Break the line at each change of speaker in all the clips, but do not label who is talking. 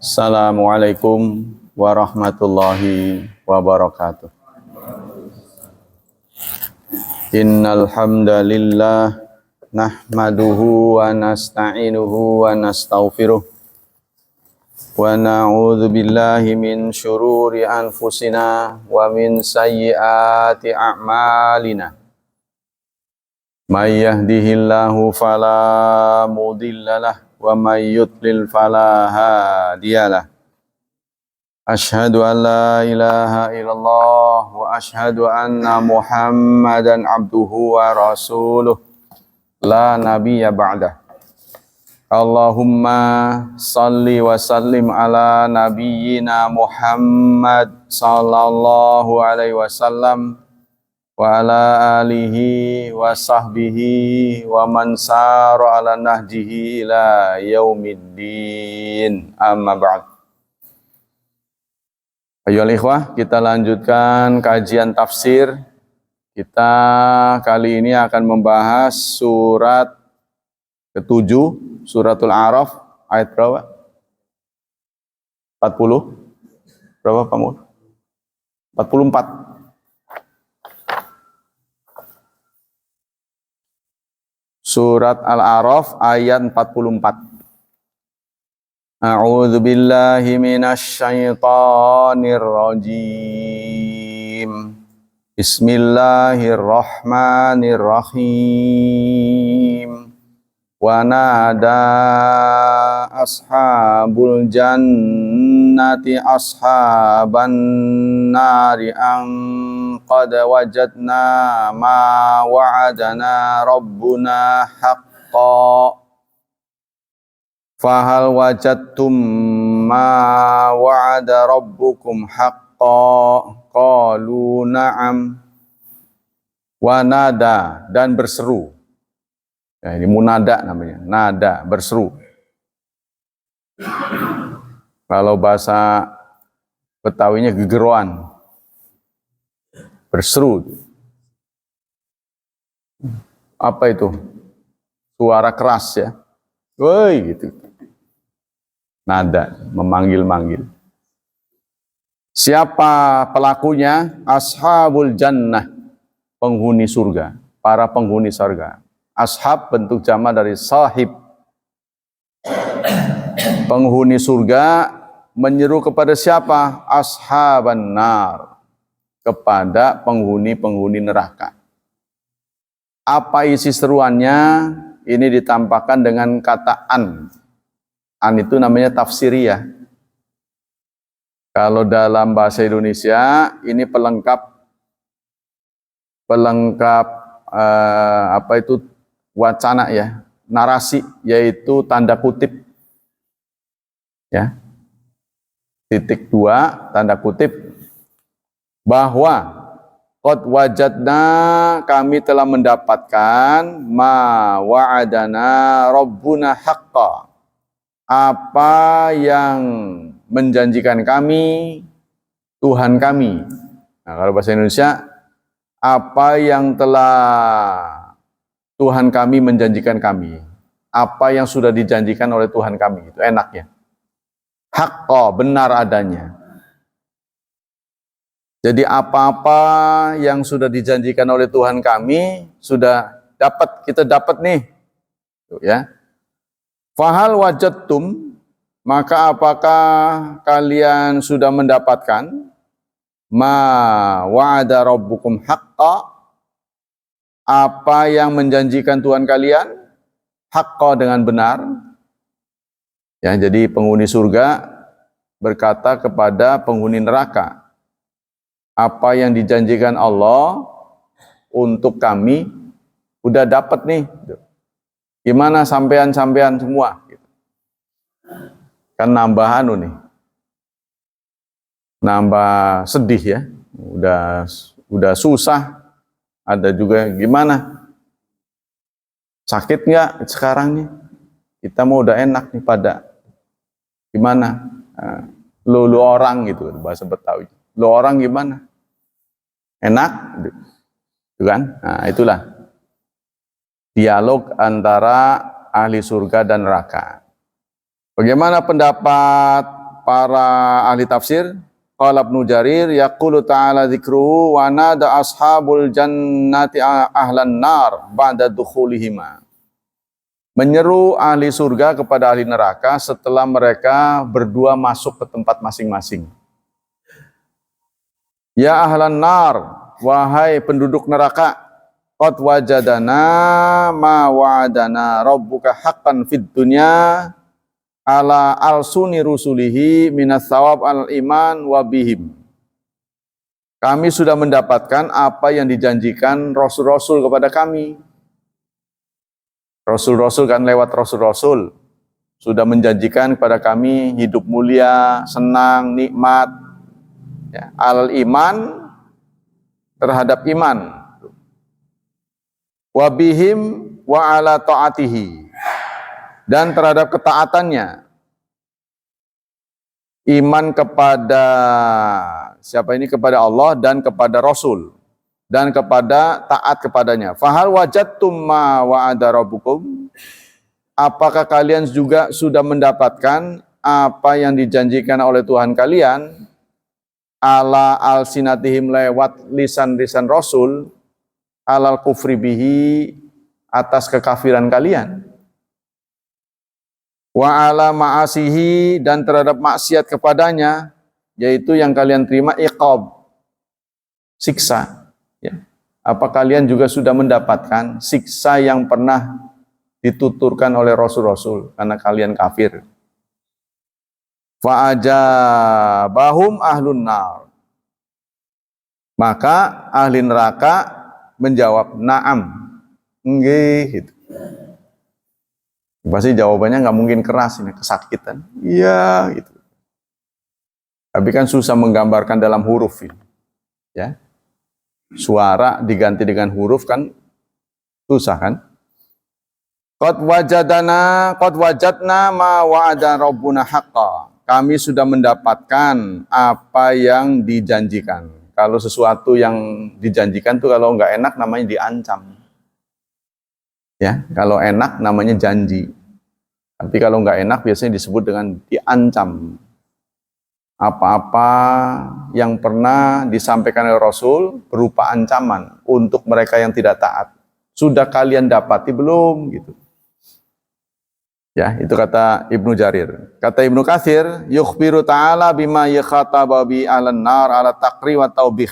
Assalamualaikum warahmatullahi wabarakatuh. Innal hamdalillah nahmaduhu wa nasta'inuhu wa nastaghfiruh wa na'udzu billahi min syururi anfusina wa min sayyiati a'malina. May yahdihillahu fala mudhillalah wa may yudlil fala hadiyalah. Asyhadu an la ilaha illallah wa asyhadu anna Muhammadan abduhu wa rasuluh la nabiyya ba'dah. Allahumma salli wa sallim ala nabiyyina Muhammad sallallahu alaihi wasallam wa ala alihi wa sahbihi wa man sara ala nahjihi ila yaumiddin, amma ba'd. Ayolah ikhwah, kita lanjutkan kajian tafsir. Kita kali ini akan membahas surat ke-7, suratul A'raf, ayat berapa? 40? Berapa Pak Mul? 44. Surat Al-A'raf ayat 44. A'udzu billahi minasy syaithanir rajim. Bismillahirrahmanirrahim. Wa nada ashabul jannati ashaban nari an qad wajadna ma wa'adana rabbuna haqqan fahal wajadtum ma wa'ada rabbukum haqqan qalu na'am wa nada, dan berseru. Ya, ini munada namanya, nada, berseru. Kalau bahasa Betawinya gegeruan, berseru. Apa itu? Suara keras ya. Woi gitu. Nada, memanggil-manggil. Siapa pelakunya? Ashabul jannah, penghuni surga, para penghuni surga. Ashab bentuk jama dari sahib. Penghuni surga menyeru kepada siapa? Ashaban nar, kepada penghuni-penghuni neraka. Apa isi seruannya? Ini ditampakkan dengan kata an. An itu namanya tafsiriyah. Kalau dalam bahasa Indonesia ini pelengkap apa itu wacana ya, narasi, yaitu tanda kutip. Ya. Titik 2 tanda kutip bahwa qad wajadna, kami telah mendapatkan ma wa'adana rabbuna haqqa, apa yang menjanjikan kami Tuhan kami. Nah, kalau bahasa Indonesia, apa yang telah Tuhan kami menjanjikan kami, apa yang sudah dijanjikan oleh Tuhan kami, itu enaknya. Haqqa, benar adanya. Jadi apa-apa yang sudah dijanjikan oleh Tuhan kami sudah dapat, kita dapat nih. Ya. Fahal wajadtum, maka apakah kalian sudah mendapatkan ma wa'ada rabbukum haqqa, apa yang menjanjikan Tuhan kalian haqqa, dengan benar. Ya, jadi penghuni surga berkata kepada penghuni neraka, apa yang dijanjikan Allah untuk kami udah dapat nih. Gimana sampean-sampean semua? Kan nambah nih. Nambah sedih ya. Udah susah. Ada juga gimana? Sakit nggak sekarang nih? Kita mau udah enak nih pada gimana? Lu orang gitu bahasa Betawi. Lu orang gimana? Enak? Gitu kan? Nah, itulah dialog antara ahli surga dan neraka. Bagaimana pendapat para ahli tafsir, qala Ibnu Jarir yaqulu ta'ala dzikruhu wa nada ashabul jannati ahlan nar ba'da dukhulihima. Menyeru ahli surga kepada ahli neraka setelah mereka berdua masuk ke tempat masing-masing. Ya ahlan nar, wahai penduduk neraka, qad wajadana ma wa'adana rabbuka haqqan fid dunya ala alsuni rusulihi minas thawab al iman wa bihim. Kami sudah mendapatkan apa yang dijanjikan rasul-rasul kepada kami. Rasul-rasul kan lewat rasul-rasul sudah menjanjikan kepada kami hidup mulia, senang, nikmat, ya, al iman terhadap iman, wa bihim wa ala ta'atihi, dan terhadap ketaatannya. Iman kepada siapa ini? Kepada Allah dan kepada Rasul dan kepada taat kepadanya. Fahal wajadtum ma wa'ada rabbukum? Apakah kalian juga sudah mendapatkan apa yang dijanjikan oleh Tuhan kalian? Ala alsinatihim, lewat lisan-lisan Rasul, alal kufri bihi, atas kekafiran kalian. Wa ala ma'asihi, dan terhadap maksiat kepadanya, yaitu yang kalian terima iqab, siksa. Ya. Apa kalian juga sudah mendapatkan siksa yang pernah dituturkan oleh Rasul-Rasul karena kalian kafir? Fa'ajabahum ahlun nar. Maka ahli neraka menjawab na'am. Nggih, gitu. Pasti jawabannya nggak mungkin keras, ini kesakitan. Iya, gitu. Tapi kan susah menggambarkan dalam huruf ini. Ya. Suara diganti dengan huruf kan susah kan? Qad wajadna ma wa'ada rabbuna haqqa. Kami sudah mendapatkan apa yang dijanjikan. Kalau sesuatu yang dijanjikan tuh kalau nggak enak namanya diancam. Ya, kalau enak namanya janji. Tapi kalau nggak enak biasanya disebut dengan diancam. Apa-apa yang pernah disampaikan oleh Rasul berupa ancaman untuk mereka yang tidak taat. Sudah kalian dapati belum? Gitu. Ya, itu kata Ibnu Jarir. Kata Ibnu Katsir, yukhbiru ta'ala bima yakhataba bi alan nar ala taqri wa taubih.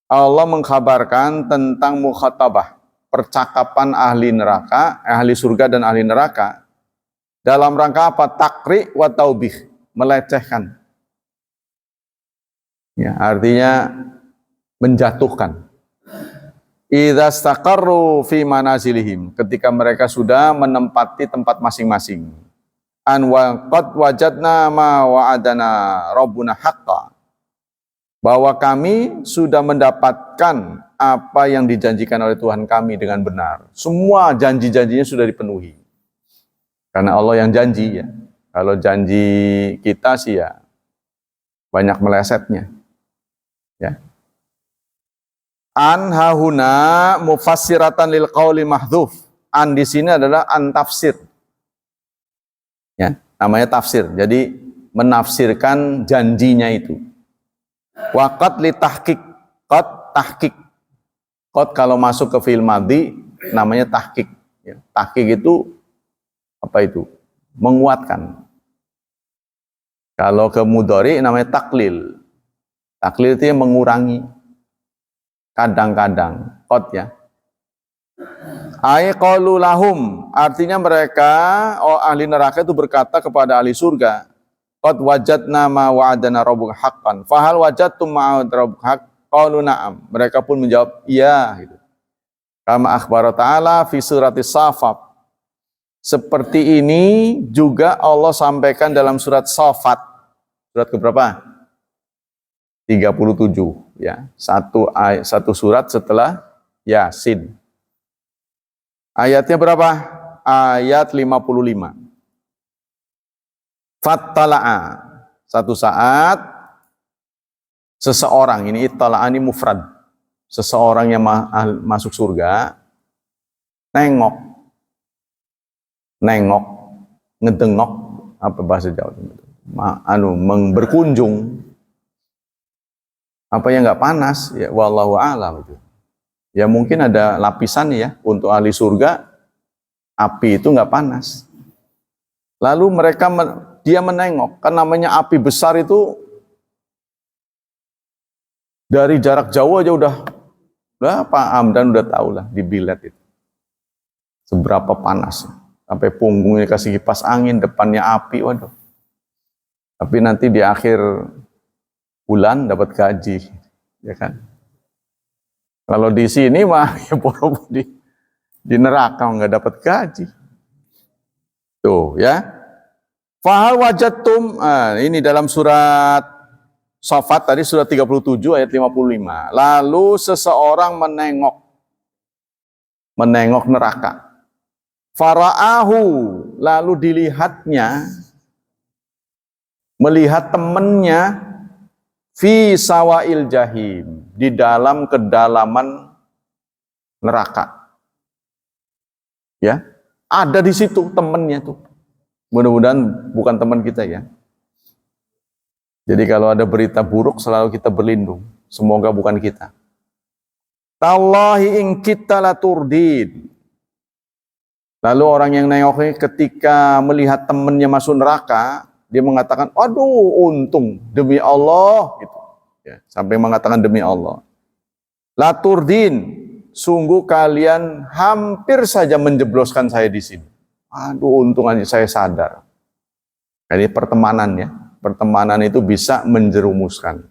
Allah mengkhabarkan tentang mukhatabah, percakapan ahli neraka, ahli surga dan ahli neraka, dalam rangka apa? Takri wa taubih, melecehkan. Ya, artinya menjatuhkan. Idza staqarru fi manazilihim, ketika mereka sudah menempati tempat masing-masing. An wa qad wajadna ma wa'adana rabbuna haqqan, bahwa kami sudah mendapatkan apa yang dijanjikan oleh Tuhan kami dengan benar. Semua janji-janjinya sudah dipenuhi. Karena Allah yang janji ya. Kalau janji kita sih ya banyak melesetnya. Ya. An hahuna mufassiratan lil qauli mahdhuf. An di sini adalah an tafsir. Ya, namanya tafsir. Jadi menafsirkan janjinya itu. Waqat li tahqiq. Qad tahqiq. Qad kalau masuk ke fi'il madhi namanya tahqiq. Ya, tahqiq itu apa itu? Menguatkan. Kalau ke mudhari namanya taklil. Taklil itu yang mengurangi. Kadang-kadang, qad ya. Ai qalu lahum, artinya mereka ahli neraka itu berkata kepada ahli surga, qad wajadna ma wa'adana rabbuka haqqan. Fahal wajadtum ma wa'ada rabbuka haqq? Qalu na'am. Mereka pun menjawab iya gitu. Kama akhbara ta'ala fi surati Safat. Seperti ini juga Allah sampaikan dalam surat Safat. Surat keberapa? 37 ya, satu surat setelah Yasin. Ayatnya berapa? Ayat 55. Fattala'a, satu saat seseorang, ini ittala'a ini mufrad, seseorang yang masuk surga nengok, ngedengok, apa bahasa Jawa? berkunjung, apa yang nggak panas? Ya wallahu a'lam itu. Ya mungkin ada lapisan ya, untuk ahli surga api itu nggak panas. Lalu dia menengok, kan namanya api besar itu dari jarak jauh aja udah Pak Hamdan udah tahu lah di bilet itu seberapa panas. Sampai punggungnya kasih kipas angin, depannya api, waduh. Tapi nanti di akhir bulan dapat gaji, ya kan? Kalau di sini mah ya di neraka nggak dapat gaji. Tuh ya. Fahal wajatum, ini dalam surat Shafat tadi surat 37 ayat 55. Lalu seseorang menengok neraka. Fara'ahu, lalu melihat temannya fi sawail jahim, di dalam kedalaman neraka. Ya, ada di situ temannya tuh. Mudah-mudahan bukan teman kita ya. Jadi kalau ada berita buruk selalu kita berlindung. Semoga bukan kita. Tallahi in kita la turdid. Lalu orang yang nengok ini ketika melihat temannya masuk neraka, dia mengatakan, aduh untung demi Allah. Gitu. Ya, sampai mengatakan demi Allah. La turdin, sungguh kalian hampir saja menjebloskan saya di sini. Aduh untung aja saya sadar. Jadi pertemanan ya. Pertemanan itu bisa menjerumuskan.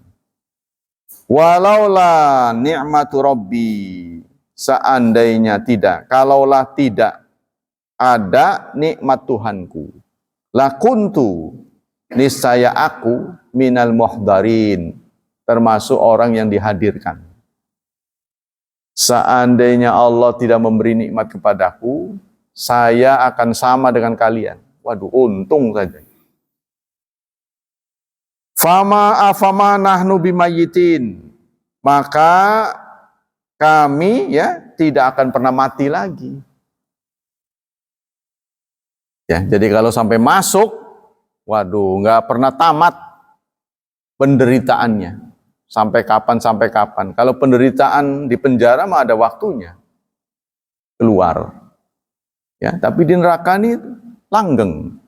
Walaula ni'matu rabbi, seandainya tidak, kalaulah tidak ada nikmat Tuhanku, lakuntu, niscaya aku minal muhdarin, termasuk orang yang dihadirkan. Seandainya Allah tidak memberi nikmat kepadaku, saya akan sama dengan kalian. Waduh, untung saja. Fama nahnu bimayitin, maka kami ya tidak akan pernah mati lagi. Ya, jadi kalau sampai masuk, waduh, nggak pernah tamat penderitaannya. Sampai kapan. Kalau penderitaan di penjara mah ada waktunya keluar. Ya, tapi di neraka ini langgeng.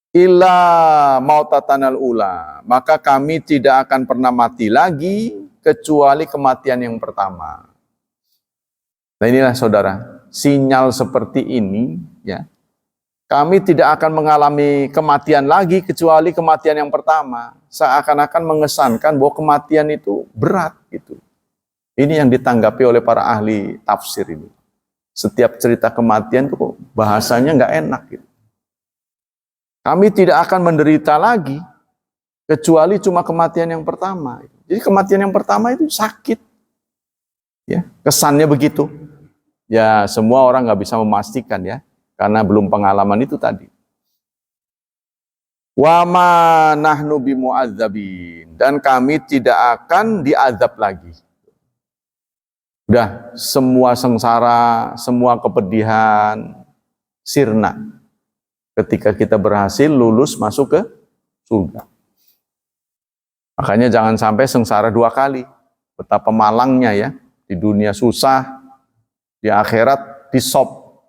Illa mautatanal ula, maka kami tidak akan pernah mati lagi kecuali kematian yang pertama. Nah inilah saudara, sinyal seperti ini ya. Kami tidak akan mengalami kematian lagi kecuali kematian yang pertama. Seakan-akan mengesankan bahwa kematian itu berat gitu. Ini yang ditanggapi oleh para ahli tafsir ini. Setiap cerita kematian itu bahasanya nggak enak gitu. Kami tidak akan menderita lagi kecuali cuma kematian yang pertama. Jadi kematian yang pertama itu sakit. Ya, kesannya begitu. Ya, semua orang nggak bisa memastikan ya, karena belum pengalaman itu tadi. Wa ma nahnu bimu'adzabin, dan kami tidak akan diazab lagi. Udah, semua sengsara, semua kepedihan sirna ketika kita berhasil lulus masuk ke surga. Makanya jangan sampai sengsara dua kali. Betapa malangnya ya, di dunia susah, di akhirat disop.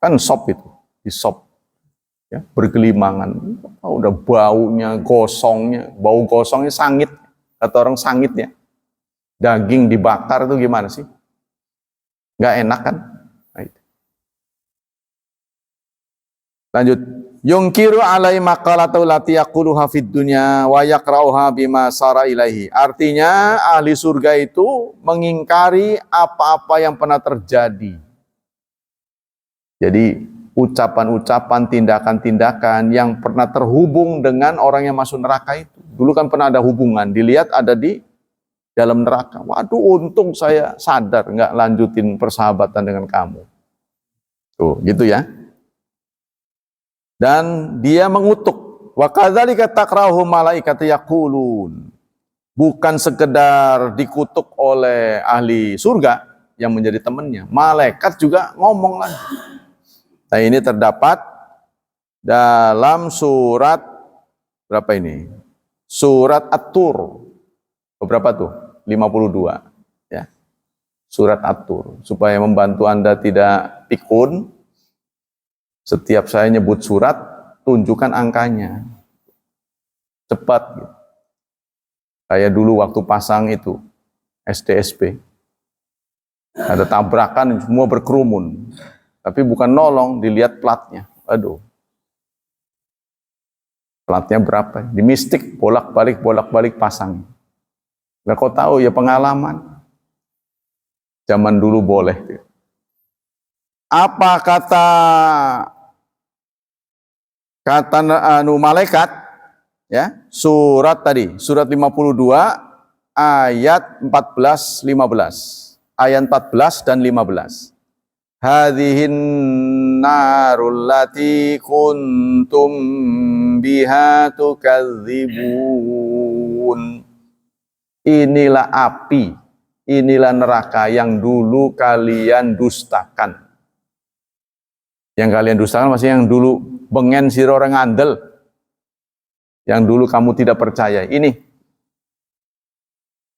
Kan sop itu, disop. Ya, bergelimangan. Udah baunya, gosongnya, bau gosongnya sangit. Kata orang sangit ya. Daging dibakar itu gimana sih? Nggak enak kan? Lanjut, yungkiru alai maqalatu lati yaquluha fid dunya wa yaqra'uha bima sara ilaihi. Artinya ahli surga itu mengingkari apa-apa yang pernah terjadi. Jadi ucapan-ucapan, tindakan-tindakan yang pernah terhubung dengan orang yang masuk neraka itu. Dulu kan pernah ada hubungan, dilihat ada di dalam neraka. Waduh, untung saya sadar nggak lanjutin persahabatan dengan kamu. Tuh, gitu ya. Dan dia mengutuk, wa kadzalika taqrahu malaikatu yaqulun. Bukan sekedar dikutuk oleh ahli surga yang menjadi temannya, malaikat juga ngomong lagi. Nah, ini terdapat dalam surat berapa ini? Surat At-Tur. Berapa tuh? 52. Ya. Surat At-Tur. Supaya membantu Anda tidak pikun, setiap saya nyebut surat, tunjukkan angkanya. Cepat. Gitu. Kayak dulu waktu pasang itu, SDSP. Ada tabrakan, semua berkerumun. Tapi bukan nolong, dilihat platnya. Aduh. Platnya berapa? Di mistik, bolak-balik pasang. Nah, kau tahu ya pengalaman. Zaman dulu boleh. Apa kata malaikat? Ya, surat tadi, surat 52 ayat 14-15. Ayat 14 dan 15. Hadhihin narul lati kuntum biha tukadzibun. Inilah api, inilah neraka yang dulu kalian dustakan. Yang kalian dustakan maksudnya yang dulu bengen sira orang ngandel. Yang dulu kamu tidak percaya. Ini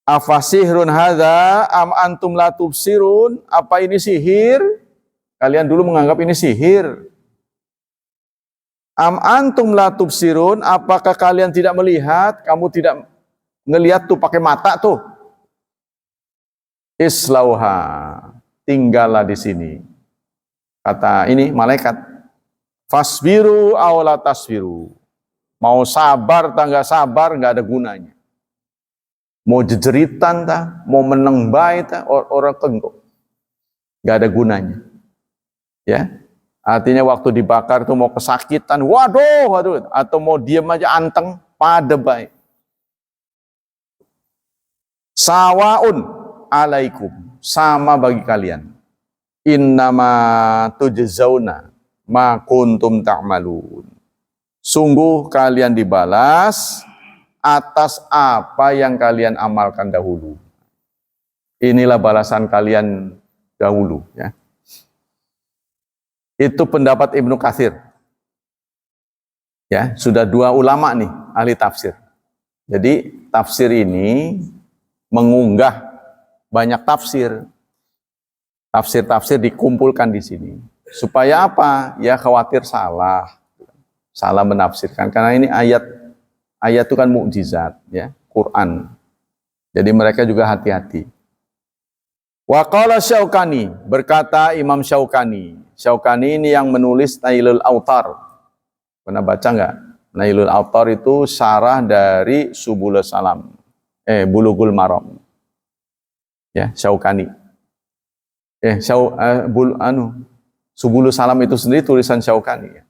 afasihrun hadza am antum la tubsirun? Apa ini sihir? Kalian dulu menganggap ini sihir. Am antum la tubsirun? Apakah kalian tidak melihat? Kamu tidak ngelihat tuh pakai mata tuh. Islauha, tinggallah di sini. Kata ini malaikat. Fasbiru aw la tasbiru. Mau sabar tak nggak sabar nggak ada gunanya. Mau jejeritan tak, mau meneng baik tak, orang tenggok. Nggak ada gunanya. Ya, artinya waktu dibakar tuh mau kesakitan, waduh, atau mau diem aja anteng, pada baik. Sawaun alaikum, sama bagi kalian. Innama tujzauna ma kuntum ta'malun. Sungguh kalian dibalas atas apa yang kalian amalkan dahulu. Inilah balasan kalian dahulu, ya. Itu pendapat Ibnu Katsir. Ya, sudah dua ulama nih ahli tafsir. Jadi tafsir ini mengunggah banyak tafsir. Tafsir-tafsir dikumpulkan di sini. Supaya apa? Ya khawatir salah menafsirkan. Karena ini ayat itu kan mukjizat, ya, Quran. Jadi mereka juga hati-hati. Wa qala Syaukani, berkata Imam Syaukani. Syaukani ini yang menulis Nailul Autar. Pernah baca enggak? Nailul Autar itu syarah dari Subulus Salam. Bulughul Maram. Ya, Syaukani. Subulus Salam itu sendiri tulisan Syaukani.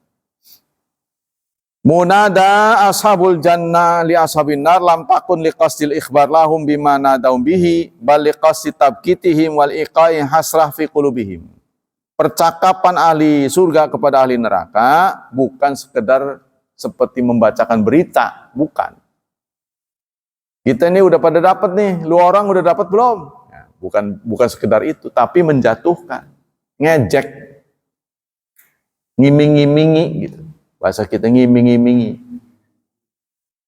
Munada ashabul jannah li ashabin nar lam takun liqasdil ikhbar lahum bima nadaum bihi bal liqasdi tabkitihim wal iqai hasrah fi qulubihim. Percakapan ahli surga kepada ahli neraka bukan sekedar seperti membacakan berita, bukan. Kita ini udah pada dapat nih, lu orang udah dapat belum? Ya, bukan sekedar itu, tapi menjatuhkan, ngejek, ngiming-ngimingi gitu. Bahasa kita ngiming-ngimingi.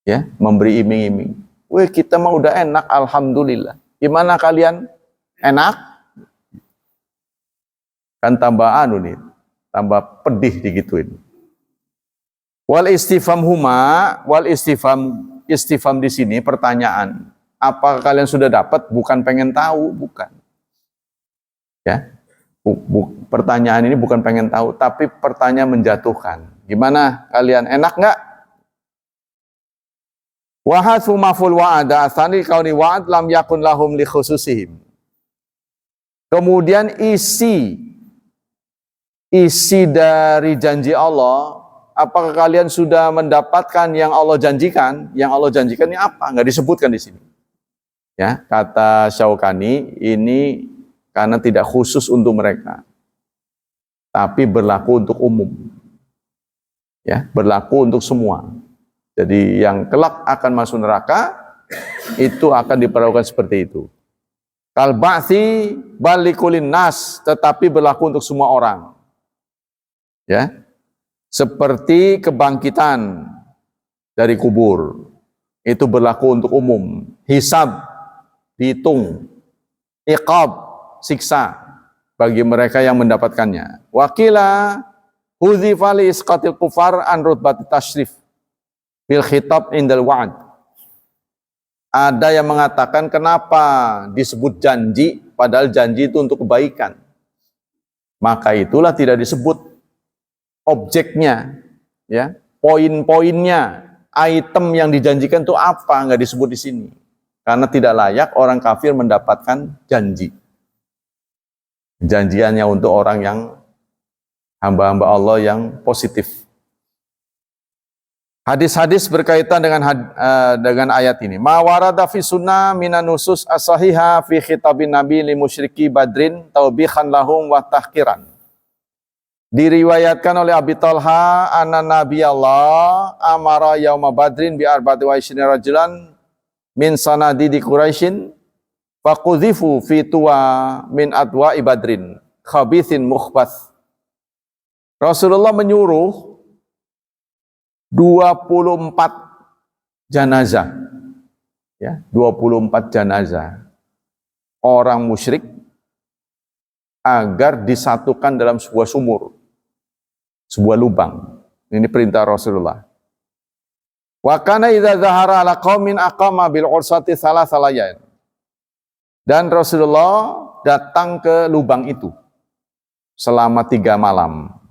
Ya, memberi iming-iming. Weh, kita mah udah enak, alhamdulillah. Gimana kalian? Enak? Kan tambah tambah pedih digituin. Wal istifham di sini pertanyaan. Apa kalian sudah dapat? Bukan pengen tahu, bukan. Ya. Pertanyaan ini bukan pengen tahu, tapi pertanyaan menjatuhkan. Gimana kalian? Enak nggak? Wahadfu maful wa'ada asani kauni wa'ad lam yakun lahum li khususihim. Kemudian isi dari janji Allah, apakah kalian sudah mendapatkan yang Allah janjikan? Yang Allah janjikan ini apa? Nggak disebutkan di sini. Ya, kata Syaukani, ini karena tidak khusus untuk mereka, tapi berlaku untuk umum. Ya, berlaku untuk semua. Jadi yang kelak akan masuk neraka itu akan diperlakukan seperti itu. Kal ba'tsi balikulin nas, tetapi berlaku untuk semua orang. Ya. seperti kebangkitan dari kubur. Itu berlaku untuk umum. Hisab, dihitung. Iqab, siksa bagi mereka yang mendapatkannya. Wakila hudzifa li isqatil kufar an rutbati tashrif bil khitab indal wa'ad. Ada yang mengatakan kenapa disebut janji padahal janji itu untuk kebaikan. Maka itulah tidak disebut objeknya, ya, poin-poinnya, item yang dijanjikan itu apa, nggak disebut di sini. Karena tidak layak orang kafir mendapatkan janji. Janjiannya untuk orang yang hamba-hamba Allah yang positif. Hadis-hadis berkaitan dengan ayat ini. Ma warada fi sunnah minan nusus as-sahiha fi khitabin nabi li musyriki badrin taubihan lahum wa tahkiran. Diriwayatkan oleh Abi Talha anna Nabi Allah amara yauma badrin bi arba'ati wa ishrina rajulan min sanadidi Quraisyin faqudhifu fi tuwa min adwa ibadrin khabithin mukhbath. Rasulullah menyuruh 24 jenazah, ya, 24 jenazah orang musyrik agar disatukan dalam sebuah sumur, sebuah lubang. Ini perintah Rasulullah. Wa kana idza zahara ala qaumin aqama bil ursati salasalayan. Dan Rasulullah datang ke lubang itu selama 3 malam.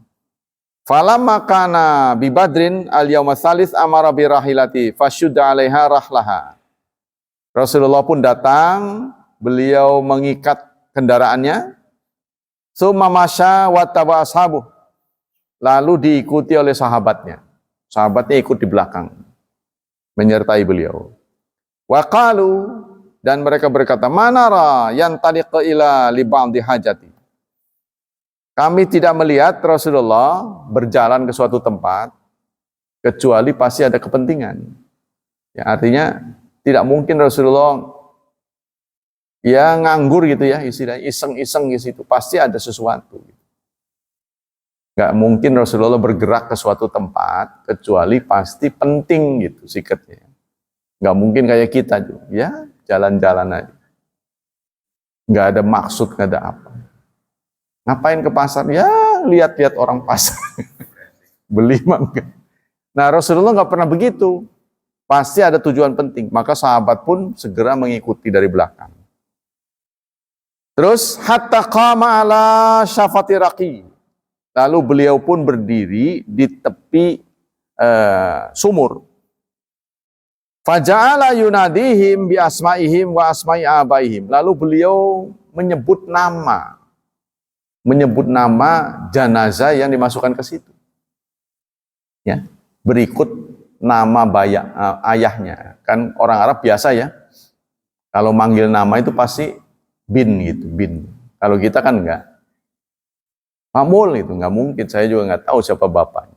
Falamma kana bi badrin al yauma tsalis amara bi rahilati fasyudda 'alaiha rahlaha. Rasulullah pun datang, beliau mengikat kendaraannya. Summa masya wa taba ashabu. Lalu diikuti oleh sahabatnya. Sahabatnya ikut di belakang menyertai beliau. Wa qalu, dan mereka berkata, manara yantaliq ila li ba'di hajati. Kami tidak melihat Rasulullah berjalan ke suatu tempat kecuali pasti ada kepentingan. Ya, artinya tidak mungkin Rasulullah ya nganggur gitu ya, istilahnya iseng-iseng di situ, pasti ada sesuatu. Nggak mungkin Rasulullah bergerak ke suatu tempat kecuali pasti penting gitu sikatnya. Nggak mungkin kayak kita juga, ya jalan-jalan aja. Nggak ada maksud, nggak ada apa. Ngapain ke pasar? Ya lihat-lihat orang pasar. Beli mangga. Nah Rasulullah nggak pernah begitu. Pasti ada tujuan penting. Maka sahabat pun segera mengikuti dari belakang. Terus hatta qama ala syafati raqi. Lalu beliau pun berdiri di tepi sumur. Faja'ala yunadihim bi asma'ihim wa asma'i abaihim. Lalu beliau menyebut nama jenazah yang dimasukkan ke situ. Ya, berikut nama ayahnya. Kan orang Arab biasa ya. Kalau manggil nama itu pasti bin gitu, bin. Kalau kita kan enggak. Pak Mul itu enggak mungkin, saya juga enggak tahu siapa bapaknya.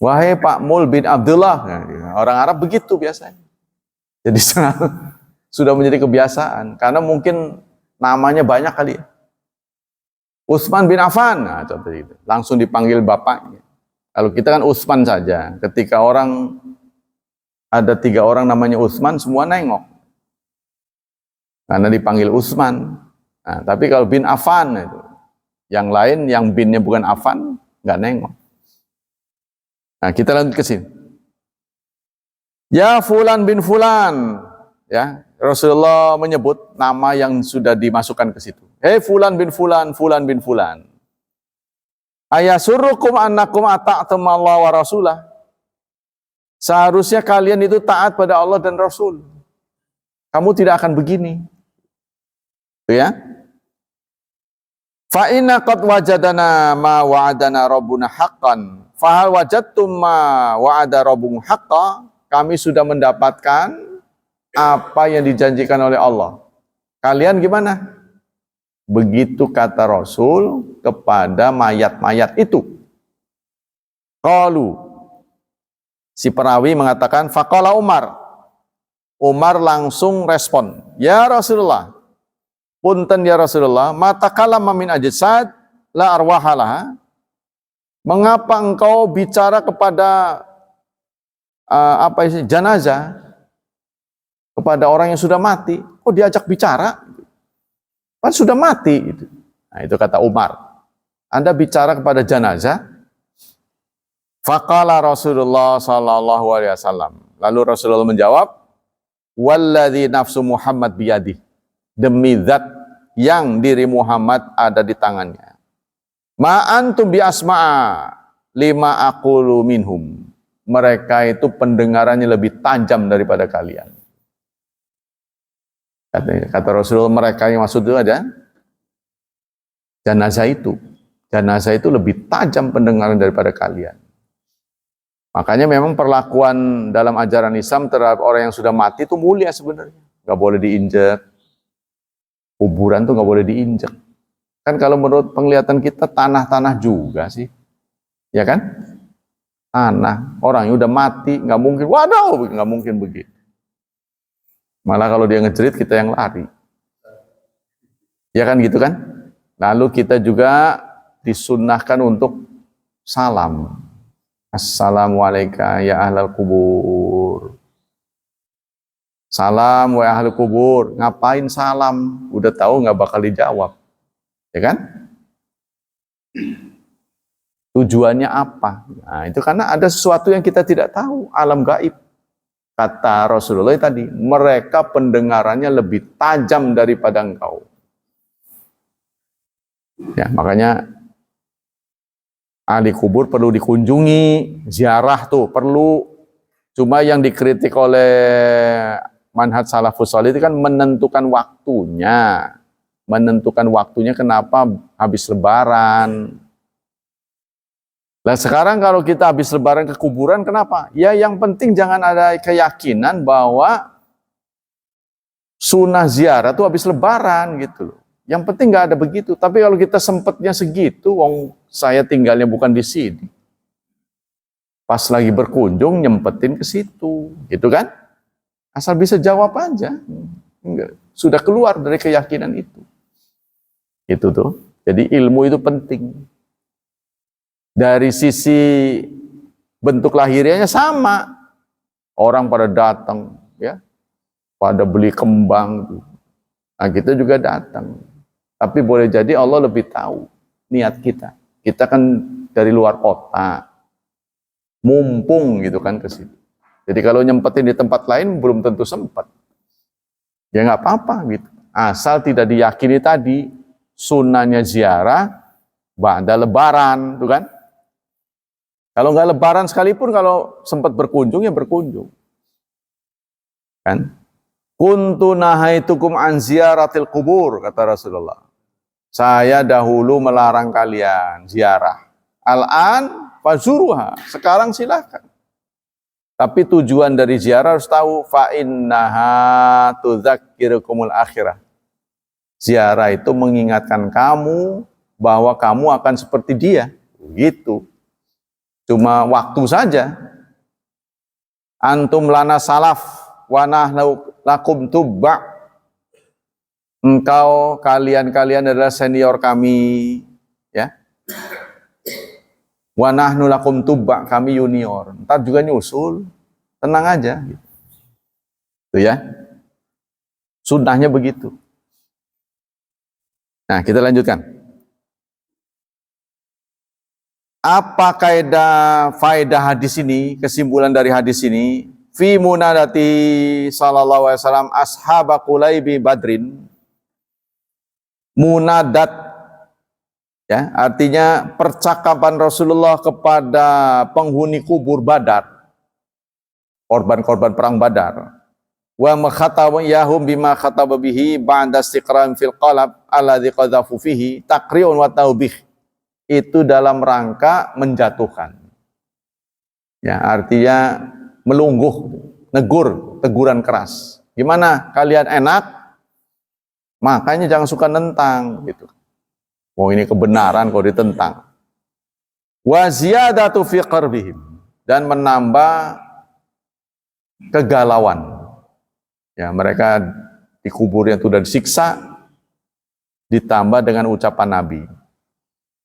Wahai Pak Mul bin Abdullah. Nah, orang Arab begitu biasanya. Jadi sudah menjadi kebiasaan karena mungkin namanya banyak kali ya. Utsman bin Affan, nah contoh itu. Langsung dipanggil bapaknya. Kalau kita kan Utsman saja. Ketika ada 3 orang namanya Utsman, semua nengok. Karena dipanggil Utsman. Nah, tapi kalau bin Affan itu, yang lain yang binnya bukan Affan, nggak nengok. Nah, kita lanjut ke sini. Ya Fulan bin Fulan, ya Rasulullah menyebut nama yang sudah dimasukkan ke situ. Hei Fulan bin Fulan, Fulan bin Fulan. Ayasurrukum annakum ata'tum Allah wa rasulah. Seharusnya kalian itu taat pada Allah dan Rasul. Kamu tidak akan begini. Ya. Fa inna qad wajadana ma wa'adana rabbuna haqqan. Fa hal wajadtum ma wa'ada rabbukum haqqan? Kami sudah mendapatkan apa yang dijanjikan oleh Allah. Kalian gimana? Begitu kata Rasul kepada mayat-mayat itu. Qalu, si perawi mengatakan, faqala Umar. Umar langsung respon, ya Rasulullah, punten ya Rasulullah, ma takallama min ajsad la arwahalaha. Mengapa engkau bicara kepada jenazah, kepada orang yang sudah mati? Kok diajak bicara? Kan sudah mati. Gitu. Nah, itu kata Umar. Anda bicara kepada jenazah. Faqala Rasulullah sallallahu alaihi wasallam. Lalu Rasulullah menjawab, "Walladzi nafsu Muhammad biyadih." Demi zat yang diri Muhammad ada di tangannya. Ma antum bi asma'a lima aqulu minhum. Mereka itu pendengarannya lebih tajam daripada kalian. Kata Rasulullah, mereka yang maksud itu ada jenazah itu. Jenazah itu lebih tajam pendengaran daripada kalian. Makanya memang perlakuan dalam ajaran Islam terhadap orang yang sudah mati itu mulia sebenarnya. Gak boleh diinjak. Kuburan tuh gak boleh diinjak. Kan kalau menurut penglihatan kita tanah-tanah juga sih. Ya kan? Tanah. Orang yang udah mati gak mungkin, waduh, gak mungkin begitu. Malah kalau dia ngejerit kita yang lari. Ya kan gitu kan? Lalu kita juga disunnahkan untuk salam. Assalamualaikum ya ahlal kubur. Salam wa ahlul kubur. Ngapain salam? Udah tahu nggak bakal dijawab. Ya kan? Tujuannya apa? Nah, itu karena ada sesuatu yang kita tidak tahu, alam gaib. Kata Rasulullah tadi, mereka pendengarannya lebih tajam daripada engkau. Ya, makanya ahli kubur perlu dikunjungi, ziarah tuh perlu. Cuma yang dikritik oleh manhaj salafus salih itu kan menentukan waktunya. Menentukan waktunya kenapa habis lebaran. Nah sekarang kalau kita habis lebaran ke kuburan kenapa? Ya yang penting jangan ada keyakinan bahwa sunnah ziarah tuh habis lebaran gitu loh. Yang penting nggak ada begitu. Tapi kalau kita sempatnya segitu, wong saya tinggalnya bukan di sini. Pas lagi berkunjung nyempetin ke situ, gitu kan? Asal bisa jawab aja. Enggak, sudah keluar dari keyakinan itu. Itu tuh. Jadi ilmu itu penting. Dari sisi bentuk lahirianya sama. Orang pada datang, ya, pada beli kembang. Nah kita juga datang. Tapi boleh jadi Allah lebih tahu niat kita. Kita kan dari luar kota, mumpung gitu kan ke situ. Jadi kalau nyempetin di tempat lain belum tentu sempat. Ya nggak apa-apa gitu. Asal tidak diyakini tadi sunnahnya ziarah ba'da lebaran, tuh kan? Kalau nggak lebaran sekalipun kalau sempat berkunjung ya berkunjung. Kan? Kuntu nahaitukum an ziyaratil kubur, kata Rasulullah. Saya dahulu melarang kalian ziarah. Al-an fazuruha. Sekarang silakan. Tapi tujuan dari ziarah harus tahu fa innaha tudzakkirukumul akhirah. Ziarah itu mengingatkan kamu bahwa kamu akan seperti dia. Gitu. Cuma waktu saja. Antum lana salaf wa nahnu lakum tubba. Engkau, kalian adalah senior kami, ya. Wa nahnu lakum tubba, kami junior. Ntar juga nyusul, tenang aja. Itu ya. Sunnahnya begitu. Nah, kita lanjutkan. Apa faedah hadis ini, kesimpulan dari hadis ini? Fi munadati sallallahu alaihi wasallam ashaba Qulaybi Badrin. Munadat, ya, artinya percakapan Rasulullah kepada penghuni kubur Badar, korban-korban perang Badar. Wa makhatabiyahum bima khataba bihi ba'da istiqram fil qalab alladzi qadhafu fihi taqri'un wa taubih. Itu dalam rangka menjatuhkan. Ya, artinya melungguh, negur, teguran keras. Gimana kalian enak? Makanya jangan suka nentang gitu. Oh ini kebenaran kok ditentang. Wa ziyadatu fi qarbihim, dan menambah kegalauan. Ya, mereka di kubur yang sudah disiksa ditambah dengan ucapan Nabi.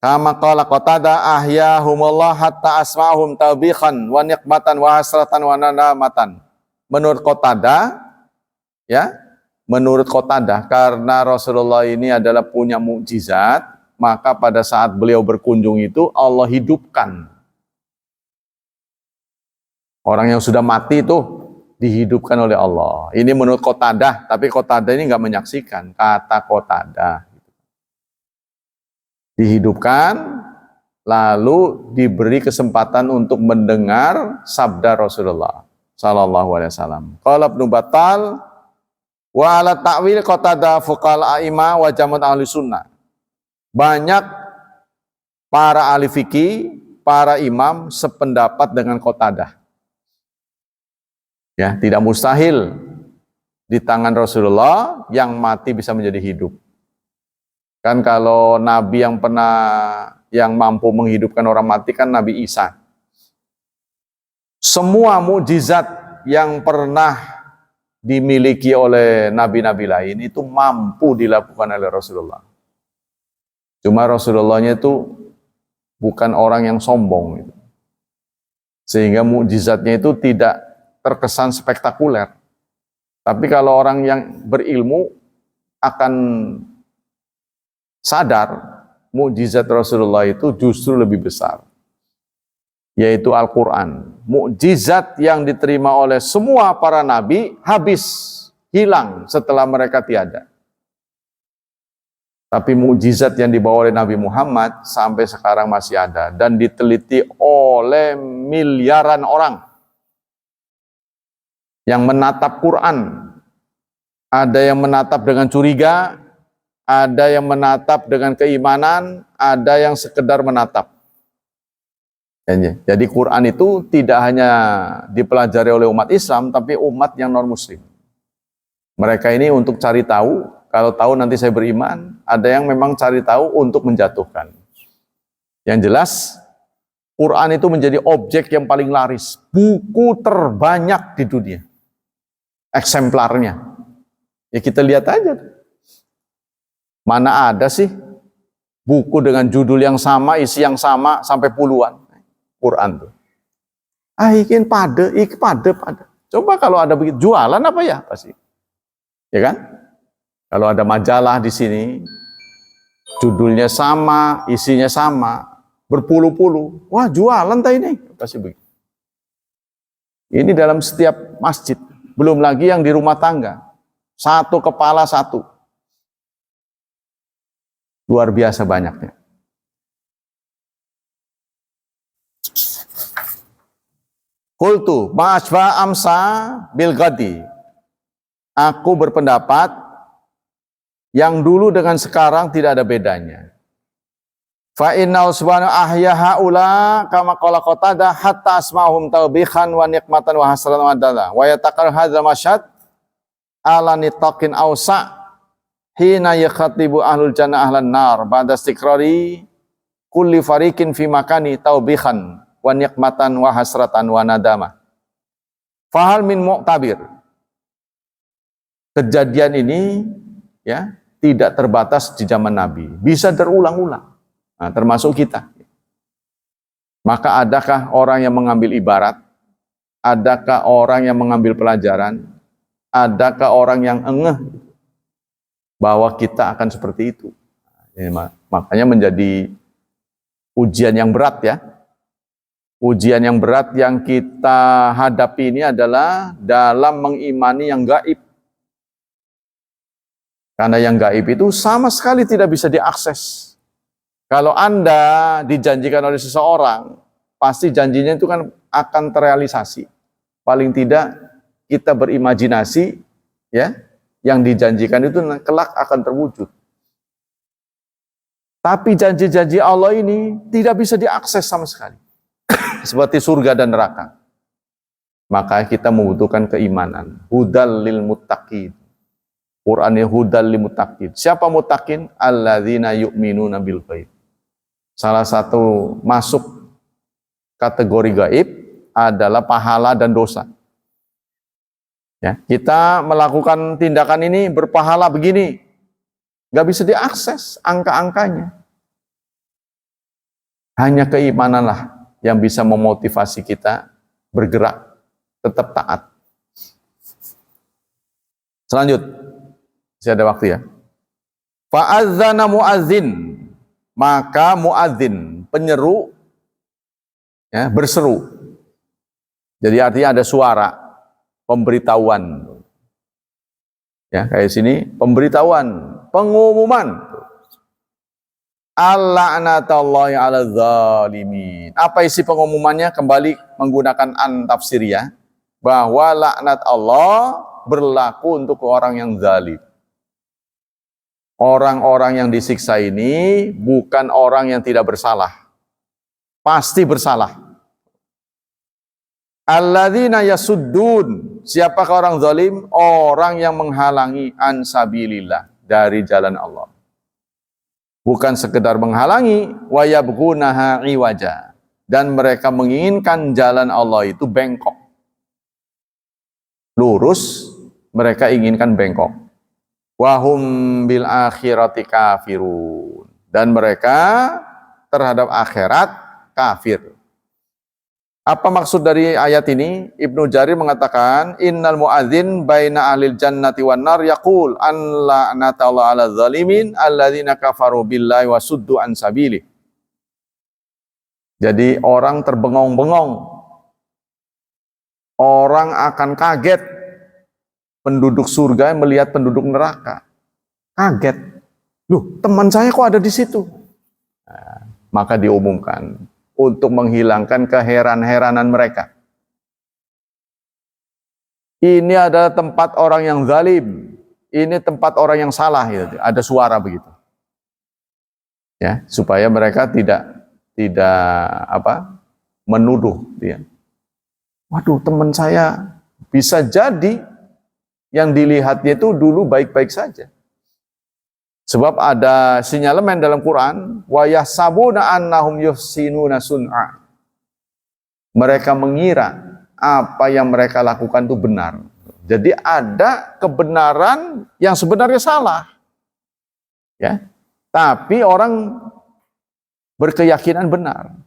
Kama qala Qatadah ahyahumullah hatta asma'hum tawbihan wa niqmatan wa hasratan wa nadamatan. Menurut Qatadah, ya, menurut Qatadah, karena Rasulullah ini adalah punya mukjizat, maka pada saat beliau berkunjung itu Allah hidupkan. Orang yang sudah mati itu dihidupkan oleh Allah. Ini menurut Qatadah, tapi Qatadah ini nggak menyaksikan. Kata Qatadah. Dihidupkan, lalu diberi kesempatan untuk mendengar sabda Rasulullah sallallahu alaihi wasallam. Qala Ibnu Battal wa ala ta'wil Qatadah fuqaha a'imah wa jamat ahli sunnah. Banyak para ahli fikih, para imam sependapat dengan Qatadah. Ya, tidak mustahil di tangan Rasulullah yang mati bisa menjadi hidup. Kan kalau nabi yang mampu menghidupkan orang mati kan Nabi Isa. Semua mukjizat yang pernah dimiliki oleh nabi-nabi lain itu mampu dilakukan oleh Rasulullah. Cuma Rasulullahnya itu bukan orang yang sombong, sehingga mukjizatnya itu tidak terkesan spektakuler. Tapi kalau orang yang berilmu akan sadar mukjizat Rasulullah itu justru lebih besar, yaitu Al-Quran. Mukjizat yang diterima oleh semua para nabi habis, hilang setelah mereka tiada. Tapi mukjizat yang dibawa oleh Nabi Muhammad sampai sekarang masih ada dan diteliti oleh miliaran orang yang menatap Quran. Ada yang menatap dengan curiga, ada yang menatap dengan keimanan, ada yang sekedar menatap. Jadi Quran itu tidak hanya dipelajari oleh umat Islam, tapi umat yang non-muslim. Mereka ini untuk cari tahu, kalau tahu nanti saya beriman. Ada yang memang cari tahu untuk menjatuhkan. Yang jelas, Quran itu menjadi objek yang paling laris. Buku terbanyak di dunia. Eksemplarnya. Ya kita lihat aja. Mana ada sih buku dengan judul yang sama, isi yang sama, sampai puluhan. Quran tuh. Ikin pada. Coba kalau ada begitu, jualan apa ya? Pasti. Ya kan? Kalau ada majalah di sini, judulnya sama, isinya sama, berpuluh-puluh. Wah, jualan tak ini? Pasti begitu. Ini dalam setiap masjid. Belum lagi yang di rumah tangga. Satu kepala satu. Luar biasa banyaknya. Qultu ma'asfa amsa bil ghadi. Aku berpendapat yang dulu dengan sekarang tidak ada bedanya. Fa inna subhanahu ahya haula kama qala Qatadah hatta asma'hum tawbihan wa niqmatan wa hasran wa dalla wa yataqal hadzal masyad ala nitaqin ausa hina yakhatibu ahlul jannah ahlan nar ba'da istiqrari kulli fariqin fi makani tawbihan wa niqmatan wa hasratan wa nadama. Fahal min mu'tabir. Kejadian ini ya tidak terbatas di zaman Nabi, bisa terulang-ulang. Nah, termasuk kita. Maka adakah orang yang mengambil ibarat? Adakah orang yang mengambil pelajaran? Adakah orang yang engeh bahwa kita akan seperti itu? Makanya menjadi ujian yang berat ya. Ujian yang berat yang kita hadapi ini adalah dalam mengimani yang gaib. Karena yang gaib itu sama sekali tidak bisa diakses. Kalau Anda dijanjikan oleh seseorang, pasti janjinya itu kan akan terrealisasi. Paling tidak kita berimajinasi, ya, yang dijanjikan itu kelak akan terwujud. Tapi janji-janji Allah ini tidak bisa diakses sama sekali. Seperti surga dan neraka. Maka kita membutuhkan keimanan. Hudal lil muttaqin. Qurannya hudal lil muttaqin. Siapa muttaqin? Alladzina yu'minuna bil ghaib. Salah satu masuk kategori gaib adalah pahala dan dosa. Ya, kita melakukan tindakan ini berpahala begini, nggak bisa diakses angka-angkanya. Hanya keimananlah yang bisa memotivasi kita bergerak, tetap taat. Selanjut, masih ada waktu ya. Fa'adzana mu'adzin, maka mu'adzin, penyeru, ya, berseru. Jadi artinya ada suara, pemberitahuan. Ya, kayak sini, pemberitahuan, pengumuman. Al-la'natullahi 'ala zalimin. Apa isi pengumumannya? Kembali menggunakan an tafsiriyah, bahwa laknat Allah berlaku untuk orang yang zalim. Orang-orang yang disiksa ini bukan orang yang tidak bersalah. Pasti bersalah. Alladzina yasuddun. Siapakah orang zalim? Orang yang menghalangi an sabilillah, dari jalan Allah. Bukan sekedar menghalangi, wa yabghunaha iwaja. Dan mereka menginginkan jalan Allah itu bengkok. Lurus, mereka inginkan bengkok. Wahum bil akhirati kafirun. Dan mereka terhadap akhirat kafir. Apa maksud dari ayat ini? Ibnu Jarir mengatakan, innal mu'adzin baina ahlil jannati wan nar yaqul an la'natallahi 'ala zalimin alladzina kafaru billahi wa suddu an sabili. Jadi orang terbengong-bengong. Orang akan kaget. Penduduk surga melihat penduduk neraka. Kaget. Loh, teman saya kok ada di situ? Nah, maka diumumkan untuk menghilangkan keheran-heranan mereka. Ini adalah tempat orang yang zalim. Ini tempat orang yang salah. Gitu. Ada suara begitu. Ya, supaya mereka tidak menuduh dia. Waduh, teman saya bisa jadi yang dilihatnya itu dulu baik-baik saja. Sebab ada sinyalemen dalam Quran, wa yahsabuna annahum yuhsinuna sun'a. Mereka mengira apa yang mereka lakukan itu benar. Jadi ada kebenaran yang sebenarnya salah. Ya. Tapi orang berkeyakinan benar.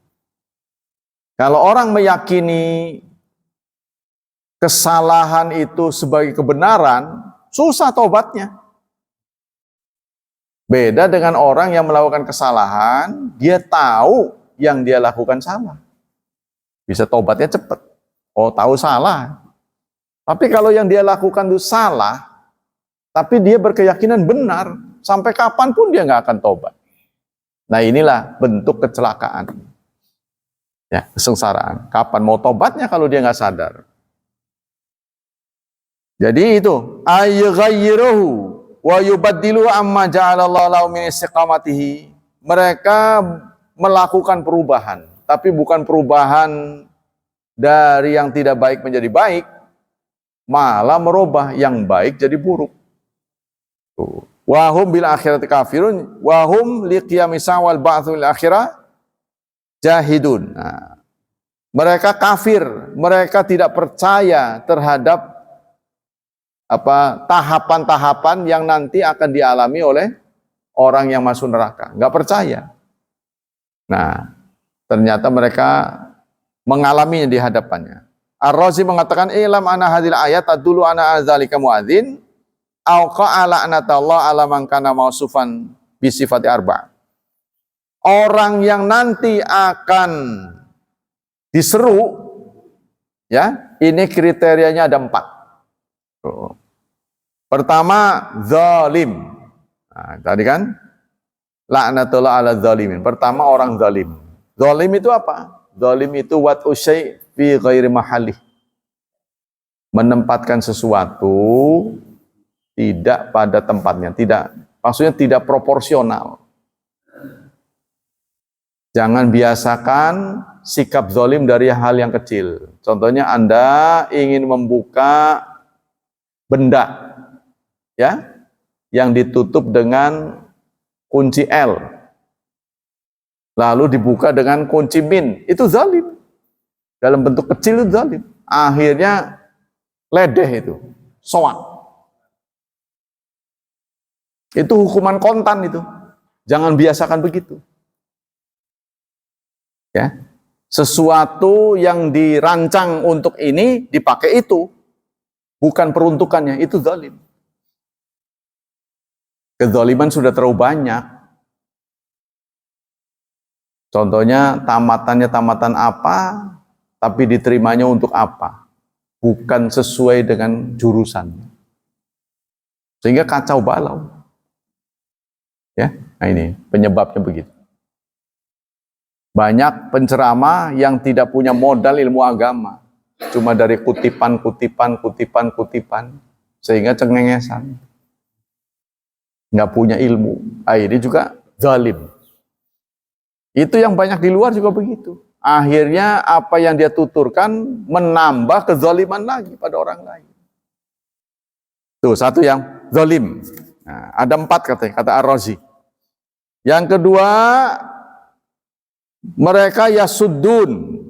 Kalau orang meyakini kesalahan itu sebagai kebenaran, susah tobatnya. Beda dengan orang yang melakukan kesalahan, dia tahu yang dia lakukan salah. Bisa tobatnya cepat. Oh, tahu salah. Tapi kalau yang dia lakukan itu salah, tapi dia berkeyakinan benar, sampai kapanpun dia nggak akan tobat. Nah, inilah bentuk kecelakaan. Ya, kesengsaraan. Kapan mau tobatnya kalau dia nggak sadar? Jadi itu ayyghayyiruhu wa yubaddilu amma ja'alallahu lahu min istiqamatihi. Mereka melakukan perubahan, tapi bukan perubahan dari yang tidak baik menjadi baik, malah merubah yang baik jadi buruk. Wa hum bil akhirati kafirun wa hum liqiyami sa'wal ba'tsul akhirah jahidun. Nah, mereka kafir, mereka tidak percaya terhadap tahapan-tahapan yang nanti akan dialami oleh orang yang masuk neraka. Nggak percaya. Nah, ternyata mereka mengalaminya di hadapannya. Ar-Razi mengatakan, ilam ana hadil ayat tadulu ana azalika muadzin au qa'ala anatallah ala man kana mausufan bi sifati arba'. Orang yang nanti akan diseru, ya, ini kriterianya ada 4. Pertama, zalim. Nah, tadi kan laknatullah ala zalimin. Pertama, orang zalim. Zalim itu apa? Zalim itu wat usai fi ghairi mahallih. Menempatkan sesuatu tidak pada tempatnya, maksudnya tidak proporsional. Jangan biasakan sikap zalim dari hal yang kecil. Contohnya Anda ingin membuka benda, ya, yang ditutup dengan kunci L, lalu dibuka dengan kunci min, itu zalim. Dalam bentuk kecil itu zalim. Akhirnya ledeh itu, soak. Itu hukuman kontan itu. Jangan biasakan begitu. Ya, sesuatu yang dirancang untuk ini dipakai itu, bukan peruntukannya, itu zalim. Kezaliman sudah terlalu banyak. Contohnya tamatannya tamatan apa, tapi diterimanya untuk apa? Bukan sesuai dengan jurusan. Sehingga kacau balau. Ya, nah ini penyebabnya begitu. Banyak penceramah yang tidak punya modal ilmu agama, cuma dari kutipan, sehingga cengengesan, nggak punya ilmu. Akhirnya juga zalim. Itu yang banyak di luar juga begitu. Akhirnya apa yang dia tuturkan menambah kezaliman lagi pada orang lain. Tuh satu yang zalim. Nah, ada 4 katanya, kata Ar-Razi. Yang kedua, mereka yasuddun,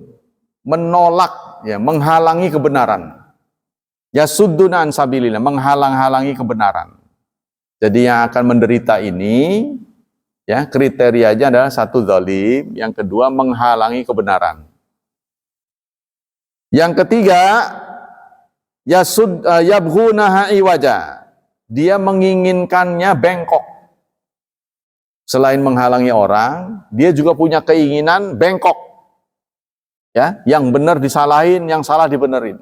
menolak, ya, menghalangi kebenaran. Yasuddun an sabilillah, menghalang-halangi kebenaran. Jadi yang akan menderita ini, ya, kriterianya adalah satu zalim, yang kedua menghalangi kebenaran. Yang ketiga, yabghunaha iwaja, dia menginginkannya bengkok. Selain menghalangi orang, dia juga punya keinginan bengkok. Ya, yang benar disalahin, yang salah dibenerin.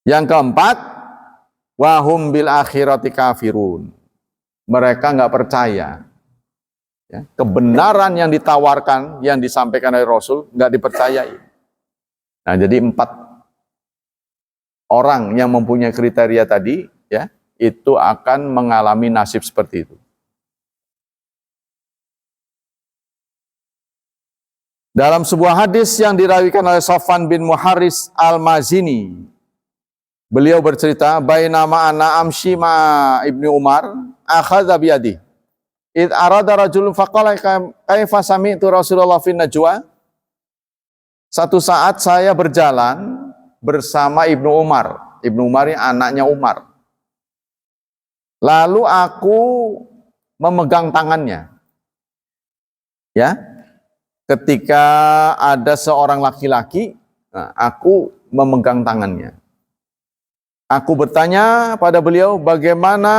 Yang keempat, wahum bil akhirati kafirun. Mereka nggak percaya. Ya, kebenaran yang ditawarkan, yang disampaikan oleh Rasul, nggak dipercayai. Nah, jadi 4 orang yang mempunyai kriteria tadi, ya, itu akan mengalami nasib seperti itu. Dalam sebuah hadis yang dirawikan oleh Sofwan bin Muharris al-Mazini, beliau bercerita, bainama ana amshi ma Ibnu Umar, akhadha biyadi. Id arada rajulun faqala kaifa sami'tu Rasulullah fin najwa. Satu saat saya berjalan bersama Ibnu Umar. Ibnu Umar ini anaknya Umar. Lalu aku memegang tangannya. Ya. Ketika ada seorang laki-laki, aku memegang tangannya. Aku bertanya pada beliau, bagaimana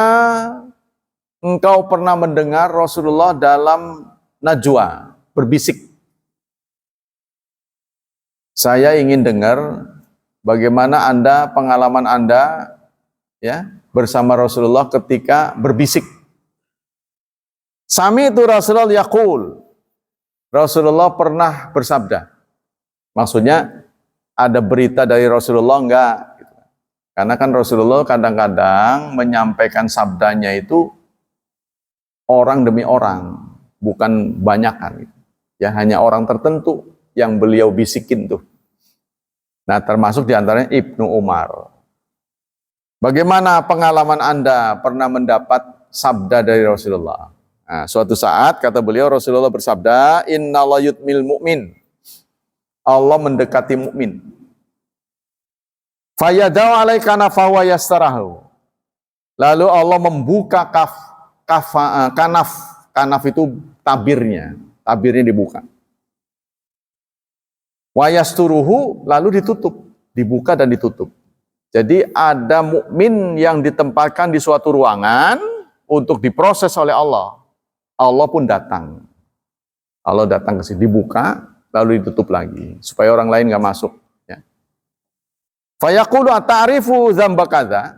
engkau pernah mendengar Rasulullah dalam najwa, berbisik? Saya ingin dengar bagaimana pengalaman Anda, ya, bersama Rasulullah ketika berbisik. Sami itu Rasulullah yaqul. Rasulullah pernah bersabda. Maksudnya ada berita dari Rasulullah enggak? Karena kan Rasulullah kadang-kadang menyampaikan sabdanya itu orang demi orang, bukan banyakan. Ya, hanya orang tertentu yang beliau bisikin tuh. Nah, termasuk diantaranya Ibnu Umar. Bagaimana pengalaman Anda pernah mendapat sabda dari Rasulullah? Nah, suatu saat kata beliau, Rasulullah bersabda, Innallaha yutmil mu'min. Allah mendekati mukmin. Fayadau alaika nafahu yastarahu. Lalu Allah membuka kanaf. Kanaf itu tabirnya dibuka. Wa yasturuhu, lalu ditutup, dibuka dan ditutup. Jadi ada mukmin yang ditempatkan di suatu ruangan untuk diproses oleh Allah. Allah pun datang. Allah datang ke sini, dibuka, lalu ditutup lagi supaya orang lain nggak masuk. Ya. Fayaqulu ata'rifu dzamba kadza.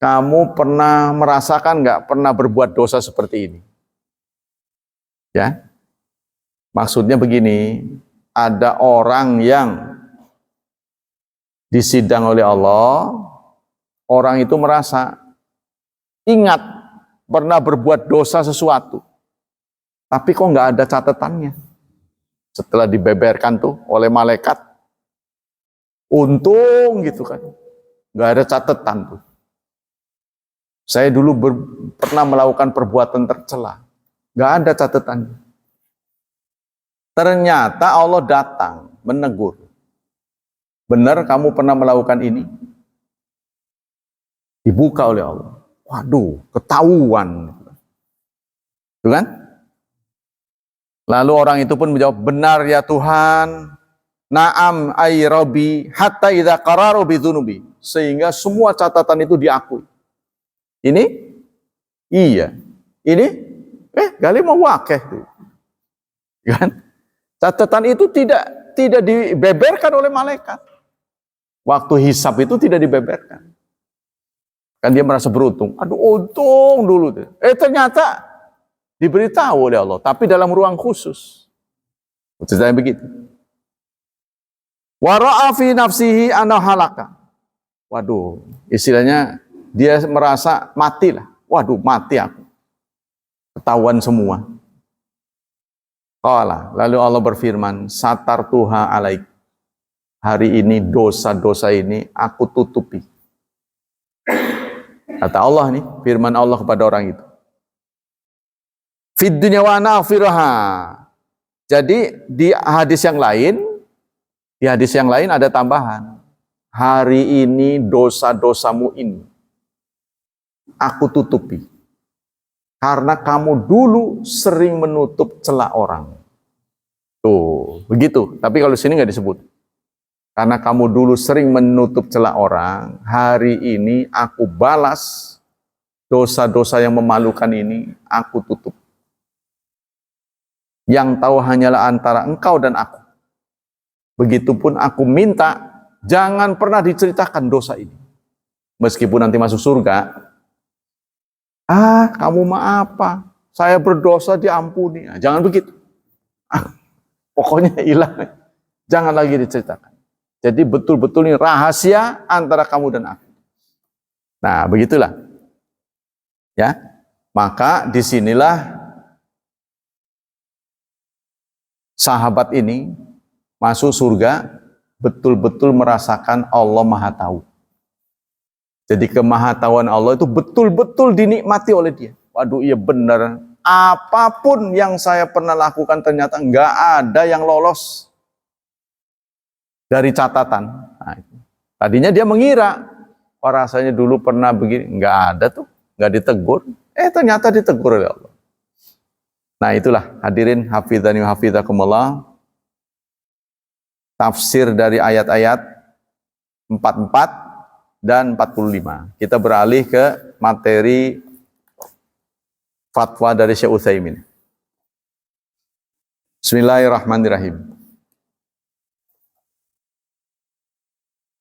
Kamu pernah merasakan nggak pernah berbuat dosa seperti ini? Ya, maksudnya begini, ada orang yang disidang oleh Allah, orang itu merasa ingat pernah berbuat dosa sesuatu, tapi kok nggak ada catatannya. Setelah dibeberkan tuh oleh malaikat, untung gitu kan, nggak ada catatan tuh. Saya dulu pernah melakukan perbuatan tercela, nggak ada catatannya. Ternyata Allah datang menegur. Benar kamu pernah melakukan ini? Dibuka oleh Allah. Waduh, ketahuan. Itu kan? Lalu orang itu pun menjawab, benar ya Tuhan. Na'am ay Rabbi hatta idza qararu bidzunubi. Sehingga semua catatan itu diakui. Ini iya. Ini gali mau wakeh tuh. Kan? Catatan itu tidak dibeberkan oleh malaikat. Waktu hisab itu tidak dibeberkan. Kan dia merasa beruntung. Aduh, untung dulu tuh. Ternyata diberitahu oleh Allah, tapi dalam ruang khusus. Ceritanya begitu. Wa ra'a fi nafsihi anna halaka. Waduh, istilahnya dia merasa matilah. Waduh, mati aku. Ketahuan semua. Qala, lalu Allah berfirman, satar tuha alaik. Hari ini dosa-dosa ini aku tutupi. Kata Allah nih, firman Allah kepada orang itu. Fid dunya wa ana aghfirha. Jadi di hadis yang lain ada tambahan. Hari ini dosa-dosamu ini aku tutupi. Karena kamu dulu sering menutup celah orang. Tuh, begitu. Tapi kalau sini nggak disebut. Karena kamu dulu sering menutup celah orang, hari ini aku balas dosa-dosa yang memalukan ini, aku tutup. Yang tahu hanyalah antara engkau dan aku. Begitupun aku minta, jangan pernah diceritakan dosa ini. Meskipun nanti masuk surga, kamu mah apa? Saya berdosa diampuni. Nah, jangan begitu. Pokoknya hilang. Jangan lagi diceritakan. Jadi betul-betul ini rahasia antara kamu dan aku. Nah, begitulah. Ya. Maka disinilah sahabat ini masuk surga betul-betul merasakan Allah Maha Tahu. Jadi kemahatauan Allah itu betul-betul dinikmati oleh dia. Waduh, iya benar. Apapun yang saya pernah lakukan ternyata nggak ada yang lolos dari catatan. Nah, tadinya dia mengira, rasanya dulu pernah begini, nggak ada tuh, nggak ditegur. Ternyata ditegur oleh Allah. Nah itulah hadirin hafizani wa hafizakumullah. Tafsir dari ayat-ayat 44 dan 45. Kita beralih ke materi fatwa dari Syekh Utsaimin. Bismillahirrahmanirrahim.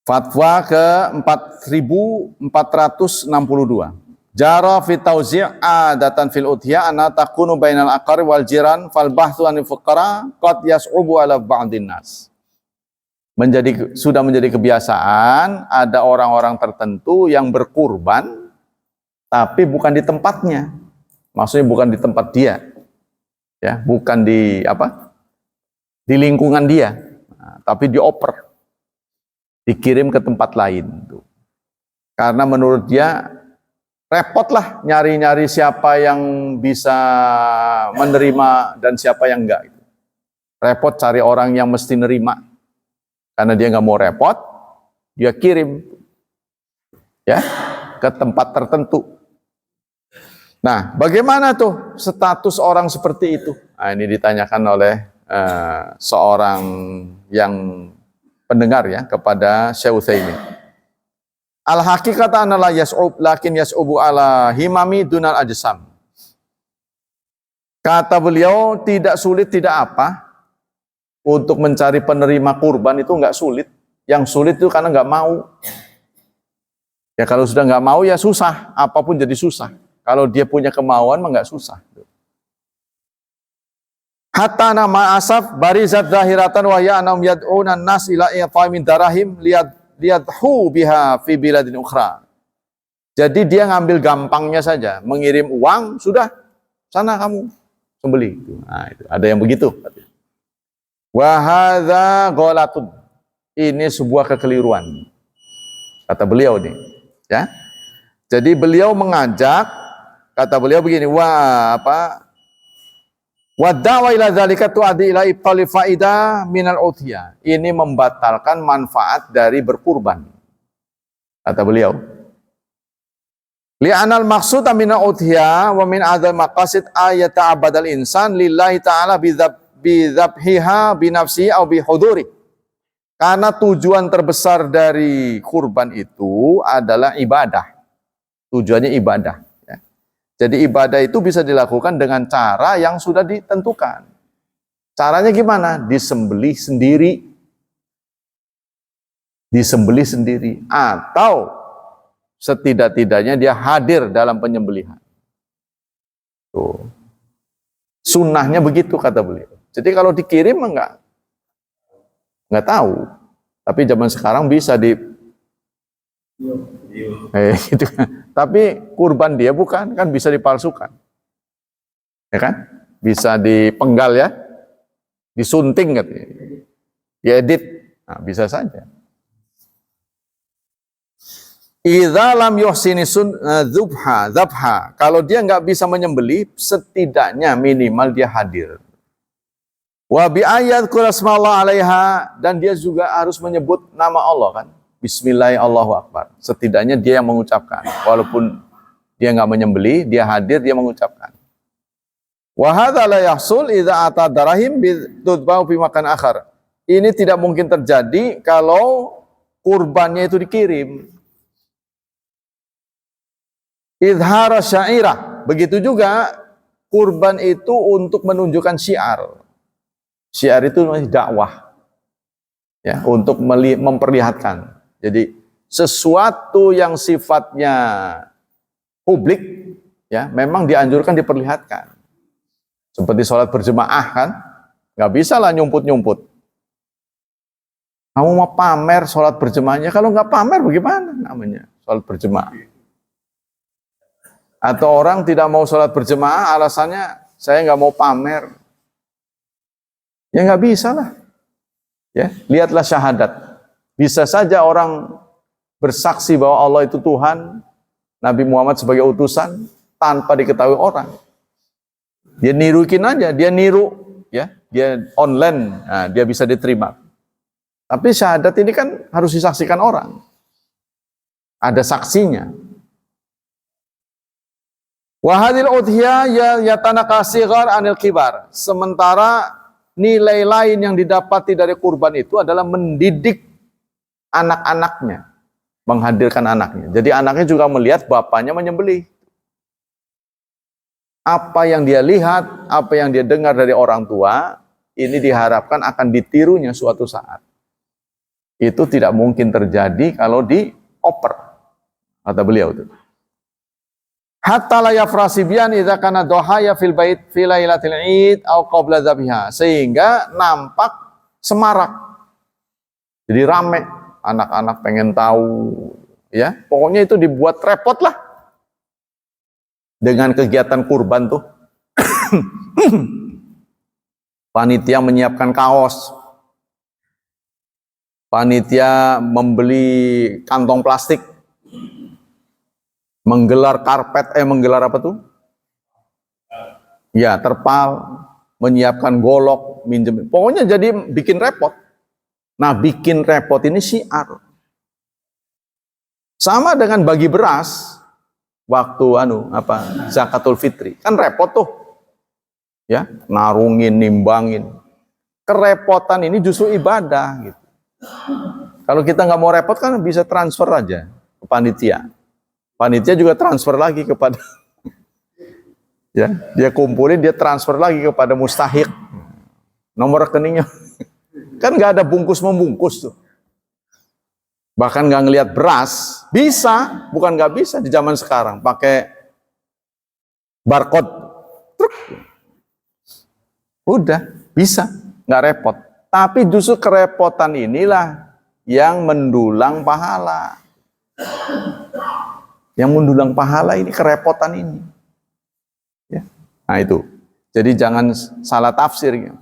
Fatwa ke-4462. Jara fi tauzi' adatan fil udhiyah anna takunu bainal aqari wal jiran fal bahthu anil fuqara qad yas'ubu ala ba'din nas. Sudah menjadi kebiasaan ada orang-orang tertentu yang berkurban tapi bukan di tempatnya. Maksudnya bukan di tempat dia. Ya, bukan di di lingkungan dia, tapi dioper. Dikirim ke tempat lain. Karena menurut dia repot lah nyari-nyari siapa yang bisa menerima dan siapa yang enggak. Repot cari orang yang mesti nerima. Karena dia nggak mau repot, dia kirim ya ke tempat tertentu. Nah, bagaimana tuh status orang seperti itu? Nah, ini ditanyakan oleh seorang yang pendengar ya kepada Syekh Utsaimin. Al haqiqat anna la yas'ub lakin yas'ubu ala himami dunal ajsam. Kata beliau tidak sulit tidak apa untuk mencari penerima kurban itu enggak sulit. Yang sulit itu karena enggak mau. Ya kalau sudah enggak mau ya susah, apapun jadi susah. Kalau dia punya kemauan mah enggak susah. Hatta nama asaf barizat zahiratan wa ya anam yad'una an-nas ila i'tamin darahim liyadhu biha fi biladin ukhra. Jadi dia ngambil gampangnya saja, mengirim uang, sudah sana kamu sembelih. Nah, itu ada yang begitu. Wa hadza ghalatun. Ini sebuah kekeliruan. Kata beliau nih, ya. Jadi beliau mengajak, kata beliau begini, wa da'wa ila dzalika tu'addi ila ibtali faida minal udhiyah. Ini membatalkan manfaat dari berkurban. Kata beliau. Li'anal maqsud min al-udhiyah wa min adzal maqasid ayat ta'abadal insan lillahi ta'ala bidzabhiha binafsihi aw bihuduri. Karena tujuan terbesar dari kurban itu adalah ibadah. Tujuannya ibadah. Ya. Jadi ibadah itu bisa dilakukan dengan cara yang sudah ditentukan. Caranya gimana? Disembelih sendiri. Disembelih sendiri. Atau setidak-tidaknya dia hadir dalam penyembelihan. Tuh. Sunnahnya begitu kata beliau. Jadi kalau dikirim enggak tahu. Tapi zaman sekarang bisa gitu kan. Tapi kurban dia bukan, kan bisa dipalsukan. Ya kan? Bisa dipenggal ya. Disunting katanya. Diedit. Nah, bisa saja. Idza lam yuhsini dzabha. Kalau dia nggak bisa menyembelih, setidaknya minimal dia hadir. Wa bi ayat qurasmallah 'alaiha, dan dia juga harus menyebut nama Allah kan. Bismillahirrahmanirrahim, Allahu Akbar. Setidaknya dia yang mengucapkan. Walaupun dia nggak menyembelih, dia hadir, dia mengucapkan. Wa hadza la yahsul idza ata darahim bi tudba'u fi makan akhar. Ini tidak mungkin terjadi kalau kurbannya itu dikirim. Idhara syairah. Begitu juga kurban itu untuk menunjukkan syiar. Syiar itu dakwah. Ya, untuk memperlihatkan. Jadi sesuatu yang sifatnya publik ya, memang dianjurkan diperlihatkan. Seperti sholat berjemaah kan, nggak bisa lah nyumput-nyumput. Kamu mau pamer sholat berjemaahnya, kalau nggak pamer bagaimana namanya sholat berjemaah? Atau orang tidak mau sholat berjemaah, alasannya saya nggak mau pamer. Ya nggak bisa lah. Ya, lihatlah syahadat. Bisa saja orang bersaksi bahwa Allah itu Tuhan, Nabi Muhammad sebagai utusan, tanpa diketahui orang. Dia nirukin aja, dia niru, ya, dia online, nah, dia bisa diterima. Tapi syahadat ini kan harus disaksikan orang. Ada saksinya. Wahadil udhiyah yatanaka sighar anil kibar. Sementara nilai lain yang didapati dari kurban itu adalah mendidik anak-anaknya, menghadirkan anaknya. Jadi anaknya juga melihat bapaknya menyembelih. Apa yang dia lihat, apa yang dia dengar dari orang tua, ini diharapkan akan ditirunya suatu saat. Itu tidak mungkin terjadi kalau dioper, kata beliau itu. Hatta la yafrasibian idza kana dohaya fil bait fi lailatil id au qabla dzabiha, sehingga nampak semarak. Jadi rame, anak-anak pengen tahu, ya. Pokoknya itu dibuat repot lah. Dengan kegiatan kurban tuh. Panitia menyiapkan kaos. Panitia membeli kantong plastik. Menggelar karpet, menggelar apa tuh? Ya, terpal, menyiapkan golok, minjem. Pokoknya jadi bikin repot. Nah, bikin repot ini syiar. Sama dengan bagi beras waktu zakatul fitri. Kan repot tuh. Ya, narungin, nimbangin. Kerepotan ini justru ibadah gitu. Kalau kita nggak mau repot kan bisa transfer aja ke panitia. Panitia juga transfer lagi kepada ya, dia kumpulin, dia transfer lagi kepada mustahik. Nomor rekeningnya. Kan nggak ada bungkus membungkus tuh. Bahkan nggak ngelihat beras, bisa, bukan nggak bisa di zaman sekarang pakai barcode. Truk. Udah, bisa, nggak repot. Tapi justru kerepotan inilah yang mendulang pahala. Yang mendulang pahala ini kerepotan ini. Ya. Nah itu. Jadi jangan salah tafsir. Ya.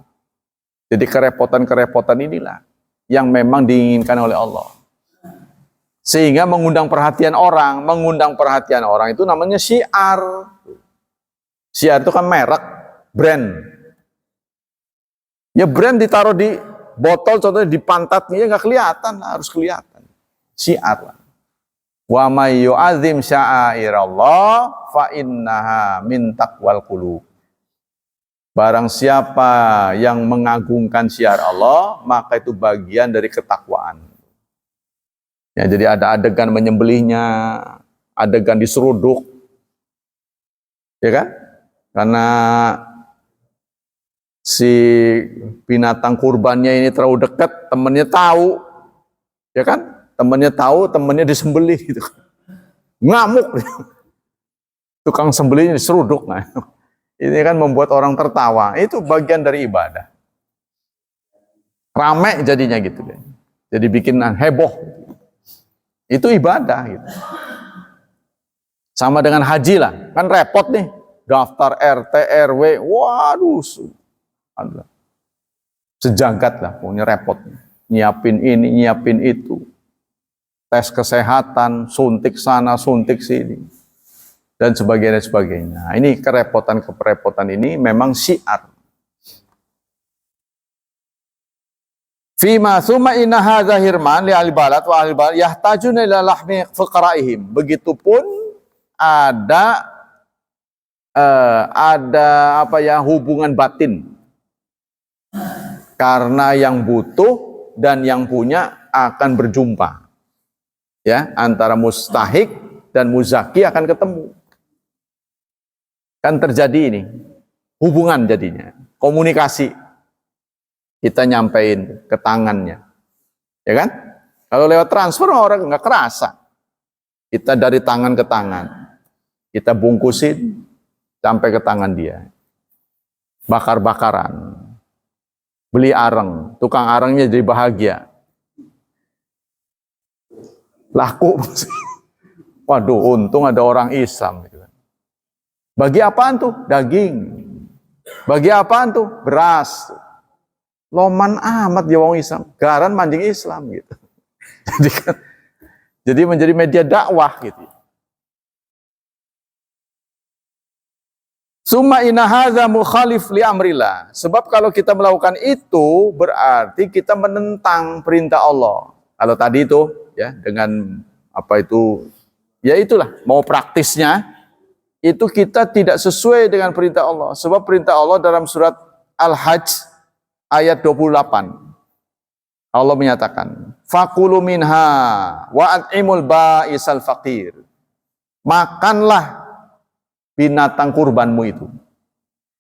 Jadi kerepotan-kerepotan inilah yang memang diinginkan oleh Allah. Sehingga mengundang perhatian orang. Mengundang perhatian orang itu namanya syiar. Syiar itu kan merek, brand. Ya brand ditaruh di botol, contohnya di pantatnya, ya nggak kelihatan, harus kelihatan. Syiar lah. Wa may yu'azzim sya'airallah fa innaha min taqwal qulub. Barang siapa yang mengagungkan syiar Allah, maka itu bagian dari ketakwaan. Ya, jadi ada adegan menyembelihnya, adegan diseruduk, ya kan? Karena si binatang kurbannya ini terlalu dekat, temennya tahu, ya kan? Temennya tahu, temennya disembelih gitu. Ngamuk. Tukang sembelihnya diseruduk. Nah, ini kan membuat orang tertawa. Itu bagian dari ibadah. Rame jadinya gitu. Jadi bikin heboh. Itu ibadah gitu. Sama dengan haji lah. Kan repot nih. Daftar RT, RW. Waduh. Sejagat lah. Pokoknya repot. Nyiapin ini, nyiapin itu. Tes kesehatan, suntik sana, suntik sini. Dan sebagainya, sebagainya. Nah, ini kerepotan ini memang syiar. Fima summa inna hadza hirman li ahli balad wa ahli balad yahtajuna ila lahmi fuqaraihim. Begitupun ada hubungan batin. Karena yang butuh dan yang punya akan berjumpa. Ya, antara mustahik dan muzaki akan ketemu. Kan terjadi ini, hubungan jadinya, komunikasi. Kita nyampein ke tangannya. Ya kan? Kalau lewat transfer orang nggak kerasa. Kita dari tangan ke tangan. Kita bungkusin sampai ke tangan dia. Bakar-bakaran. Beli areng, tukang arengnya jadi bahagia. Laku. Waduh, untung ada orang Islam. Bagi apaan tuh? Daging. Bagi apaan tuh? Beras. Loman amat dia wong Islam. Garan mancing Islam gitu. Jadi menjadi media dakwah gitu. Summa inna hadza mukhalif li amrillah. Sebab kalau kita melakukan itu berarti kita menentang perintah Allah. Kalau tadi itu ya dengan apa itu ya itulah mau praktisnya itu kita tidak sesuai dengan perintah Allah. Sebab perintah Allah dalam surat Al-Hajj ayat 28. Allah menyatakan, "Fakulu minha wa at'imul ba'isal faqir." Makanlah binatang kurbanmu itu.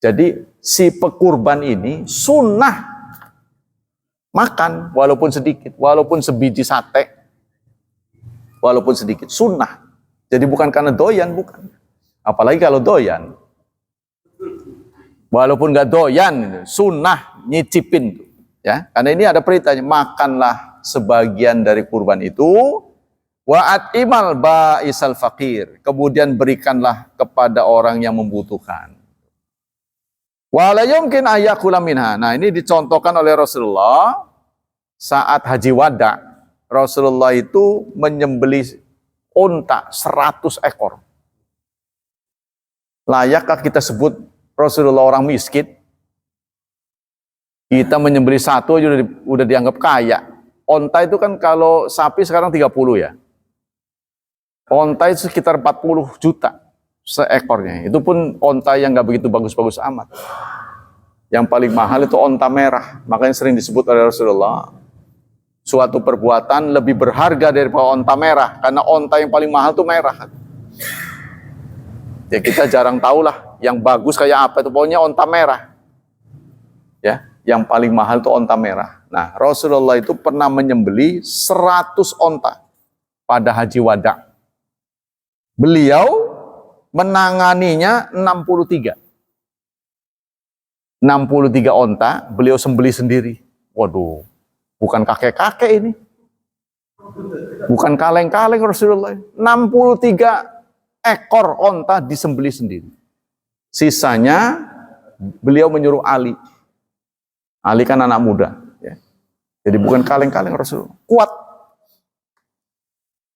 Jadi si pekurban ini sunnah makan walaupun sedikit, walaupun sebiji sate, walaupun sedikit, sunnah. Jadi bukan karena doyan, bukan. Apalagi kalau doyan. Walaupun nggak doyan, sunnah nyicipin. Ya, karena ini ada perintahnya, makanlah sebagian dari kurban itu, wa'at imal ba'isal fakir. Kemudian berikanlah kepada orang yang membutuhkan. Wala yumkin ayyakula minha. Nah, ini dicontohkan oleh Rasulullah saat haji wada. Rasulullah itu menyembelih unta 100 ekor. Layakkah kita sebut Rasulullah orang miskin? Kita menyembelih satu aja udah dianggap kaya. Onta itu kan kalau sapi sekarang 30 ya. Onta itu sekitar 40 juta seekornya. Itu pun onta yang nggak begitu bagus-bagus amat. Yang paling mahal itu onta merah. Makanya sering disebut oleh Rasulullah, suatu perbuatan lebih berharga daripada onta merah. Karena onta yang paling mahal itu merah. Ya kita jarang tahu lah yang bagus kayak apa itu, pokoknya onta merah. Ya, yang paling mahal itu onta merah. Nah, Rasulullah itu pernah menyembelih 100 onta pada haji wada. Beliau menanganinya 63 onta, beliau sembelih sendiri. Waduh, bukan kakek-kakek ini. Bukan kaleng-kaleng Rasulullah. 63 ekor onta disembelih sendiri. Sisanya beliau menyuruh Ali. Ali kan anak muda. Ya. Jadi bukan kaleng-kaleng Rasulullah. Kuat.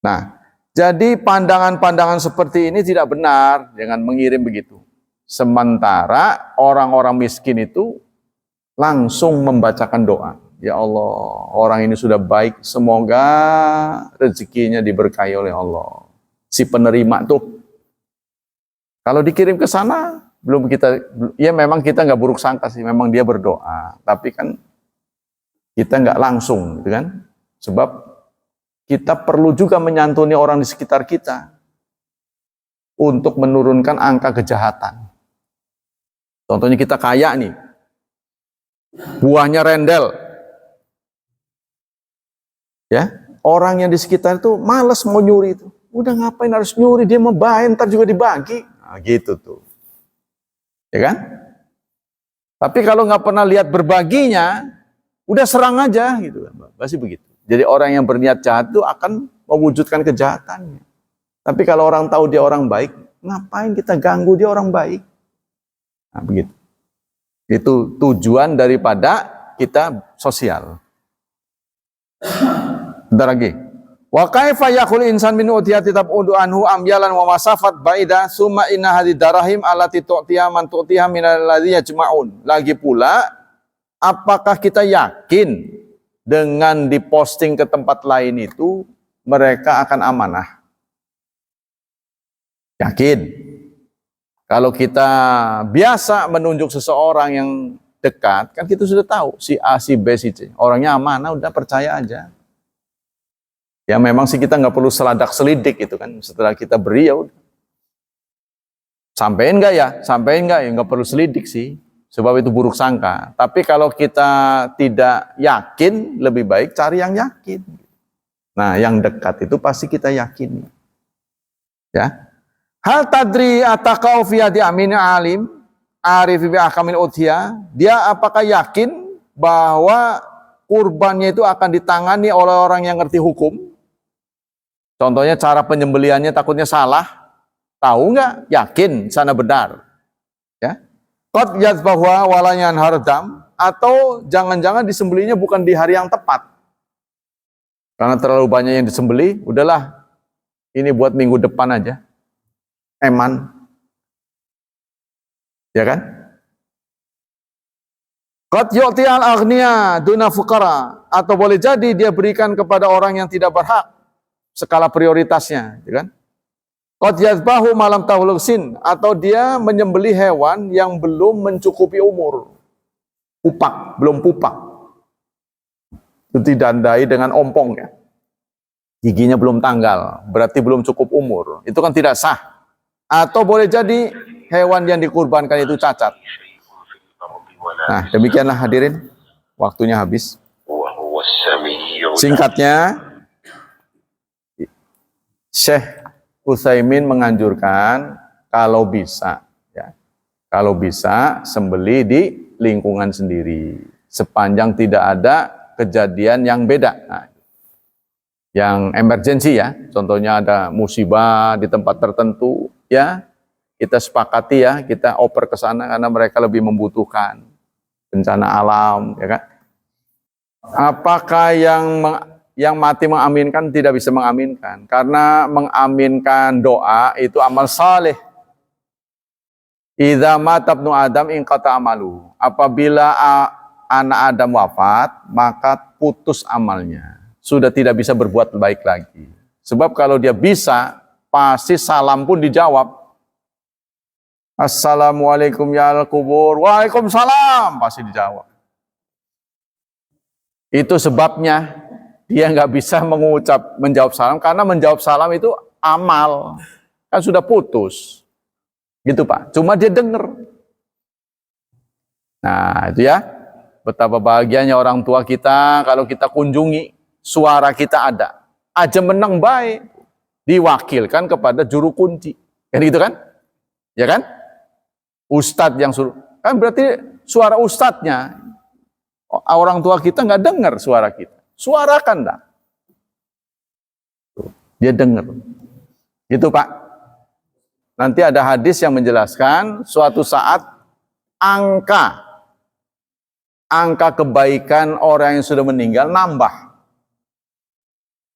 Nah, jadi pandangan-pandangan seperti ini tidak benar. Jangan mengirim begitu. Sementara orang-orang miskin itu langsung membacakan doa. Ya Allah, orang ini sudah baik, semoga rezekinya diberkahi oleh Allah. Si penerima tuh, kalau dikirim ke sana, belum kita, ya memang kita nggak buruk sangka sih, memang dia berdoa, tapi kan kita nggak langsung, gitu kan? Sebab kita perlu juga menyantuni orang di sekitar kita untuk menurunkan angka kejahatan. Contohnya kita kaya nih, buahnya rendel, ya orang yang di sekitar itu malas mau nyuri itu. Udah ngapain harus nyuri, dia mau baik, ntar juga dibagi. Nah, gitu tuh. Ya kan? Tapi kalau nggak pernah lihat berbaginya, udah serang aja gitu kan. Pasti begitu. Jadi orang yang berniat jahat itu akan mewujudkan kejahatannya. Tapi kalau orang tahu dia orang baik, ngapain kita ganggu dia orang baik? Nah, begitu. Itu tujuan daripada kita sosial. Bentar lagi. Wa kaifa yaqul insan min utiyati tab'udu anhu amyalan wa masafat baida summa inna hadid darahim allati tu'tiha man tu'tiha minal ladzi yajma'un. Lagi pula, apakah kita yakin dengan diposting ke tempat lain itu mereka akan amanah? Yakin. Kalau kita biasa menunjuk seseorang yang dekat, kan kita sudah tahu si A, si B, si C. Orangnya amanah, udah percaya aja. Ya memang sih kita nggak perlu seladak selidik itu kan. Setelah kita beri ya udah. Sampein nggak ya? Sampein nggak? Ya nggak perlu selidik sih. Sebab itu buruk sangka. Tapi kalau kita tidak yakin, lebih baik cari yang yakin. Nah yang dekat itu pasti kita yakin. Ya. Hal tadri atakau fi yadi amin alim arif bi ahkamil udhiyah. Dia apakah yakin bahwa kurbannya itu akan ditangani oleh orang yang ngerti hukum? Contohnya cara penyembeliannya takutnya salah, tahu nggak? Yakin sana benar, ya. Qad yazbahu walanyan hardam, atau jangan-jangan disembelinya bukan di hari yang tepat, karena terlalu banyak yang disembeli, udahlah, ini buat minggu depan aja, eman, ya kan? Qad yu'ti al-aghniya duna fuqara, atau boleh jadi dia berikan kepada orang yang tidak berhak. Skala prioritasnya, ya kan? Qad yazbahu malam tahlusin, atau dia menyembelih hewan yang belum mencukupi umur. Pupak, belum pupak. Itu ditandai dengan ompong ya. Giginya belum tanggal, berarti belum cukup umur. Itu kan tidak sah. Atau boleh jadi hewan yang dikurbankan itu cacat. Nah, demikianlah hadirin, waktunya habis. Singkatnya, Syekh Utsaimin menganjurkan kalau bisa, ya, kalau bisa sembelih di lingkungan sendiri, sepanjang tidak ada kejadian yang beda. Nah, yang emergensi ya, contohnya ada musibah di tempat tertentu, ya kita sepakati ya, kita oper ke sana karena mereka lebih membutuhkan, bencana alam, ya kan? Apakah yang mati mengaminkan? Tidak bisa mengaminkan, karena mengaminkan doa itu amal saleh. Idza mata ibnu Adam inqata amalu. Apabila anak Adam wafat, maka putus amalnya. Sudah tidak bisa berbuat baik lagi. Sebab kalau dia bisa, pasti salam pun dijawab. Assalamualaikum ya al-kubur. Waalaikumsalam, pasti dijawab. Itu sebabnya dia nggak bisa menjawab salam, karena menjawab salam itu amal, kan sudah putus, gitu Pak. Cuma dia dengar. Nah itu ya, betapa bahagianya orang tua kita kalau kita kunjungi, suara kita ada, aja menang baik, diwakilkan kepada juru kunci, kan gitu kan? Ya kan? Ustadz yang suruh, kan berarti suara ustadznya, orang tua kita nggak dengar suara kita. Suarakan dah. Dia dengar. Itu Pak. Nanti ada hadis yang menjelaskan suatu saat angka kebaikan orang yang sudah meninggal nambah.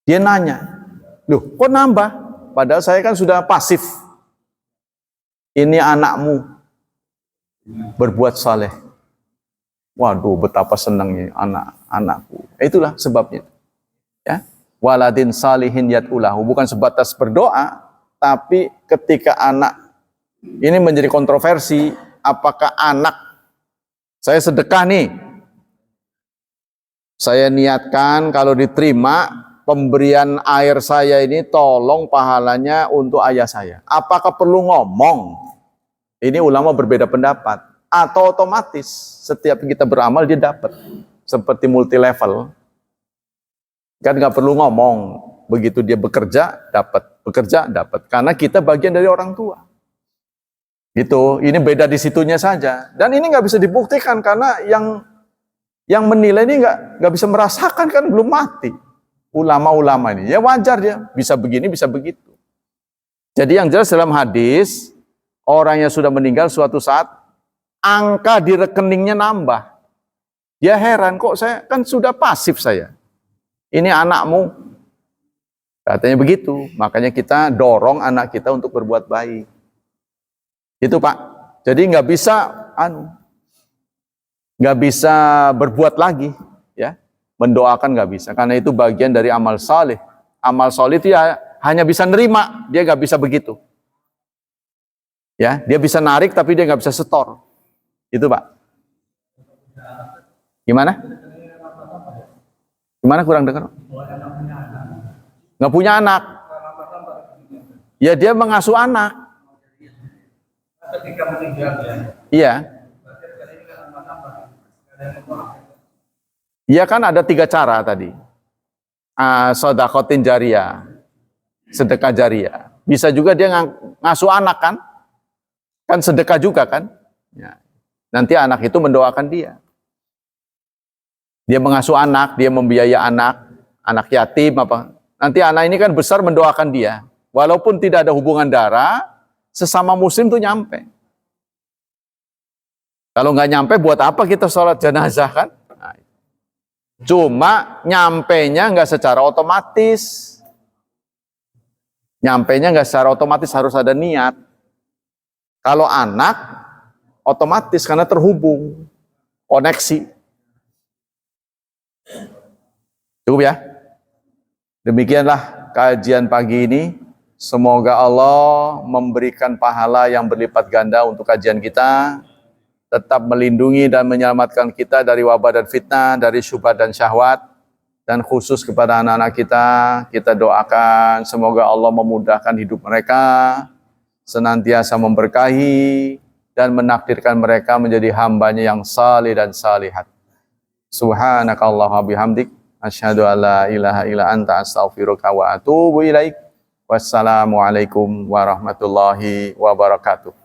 Dia nanya, loh kok nambah? Padahal saya kan sudah pasif. Ini anakmu berbuat saleh. Waduh, betapa senangnya anakku. Itulah sebabnya. Ya. Waladin salihin yad'ulahu, bukan sebatas berdoa, tapi ketika anak ini menjadi kontroversi, apakah anak saya sedekah nih, saya niatkan kalau diterima pemberian air saya ini tolong pahalanya untuk ayah saya. Apakah perlu ngomong? Ini ulama berbeda pendapat. Atau otomatis setiap kita beramal dia dapat. Seperti multi level. Kan nggak perlu ngomong. Begitu dia bekerja, dapat. Bekerja, dapat. Karena kita bagian dari orang tua. Gitu. Ini beda di situnya saja. Dan ini nggak bisa dibuktikan karena yang menilai ini nggak bisa merasakan, kan belum mati. Ulama-ulama ini ya wajar dia bisa begini bisa begitu. Jadi yang jelas dalam hadis, orang yang sudah meninggal suatu saat angka di rekeningnya nambah. Dia heran, kok saya kan sudah pasif saya. Ini anakmu. Katanya begitu. Makanya kita dorong anak kita untuk berbuat baik. Itu Pak. Jadi nggak bisa berbuat lagi, ya. Mendoakan nggak bisa, karena itu bagian dari amal saleh. Amal saleh itu ya hanya bisa nerima, dia nggak bisa begitu. Ya, dia bisa narik tapi dia nggak bisa setor. Itu Pak. Gimana? Gimana, kurang dengar? Nggak punya anak. Ya dia mengasuh anak. Ketika meninggal ya. Iya. Ya kan ada 3 cara tadi. Sodakotin jariyah, sedekah jariyah. Bisa juga dia ngasuh anak kan? Kan sedekah juga kan? Ya. Nanti anak itu mendoakan dia. Dia mengasuh anak, dia membiayai anak yatim apa. Nanti anak ini kan besar mendoakan dia. Walaupun tidak ada hubungan darah, sesama muslim tuh nyampe. Kalau nggak nyampe, buat apa kita sholat jenazah kan? Nah, cuma nyampenya nggak secara otomatis. Nyampenya nggak secara otomatis, harus ada niat. Kalau anak, otomatis karena terhubung, koneksi. Cukup ya? Demikianlah kajian pagi ini. Semoga Allah memberikan pahala yang berlipat ganda untuk kajian kita. Tetap melindungi dan menyelamatkan kita dari wabah dan fitnah, dari syubhat dan syahwat. Dan khusus kepada anak-anak kita doakan semoga Allah memudahkan hidup mereka, senantiasa memberkahi, dan menakdirkan mereka menjadi hambanya yang salih dan salihat. Subhanakallahumma bihamdik, asyhadu an la ilaha illa anta astaghfiruka wa atubu ilaik. Wassalamualaikum warahmatullahi wabarakatuh.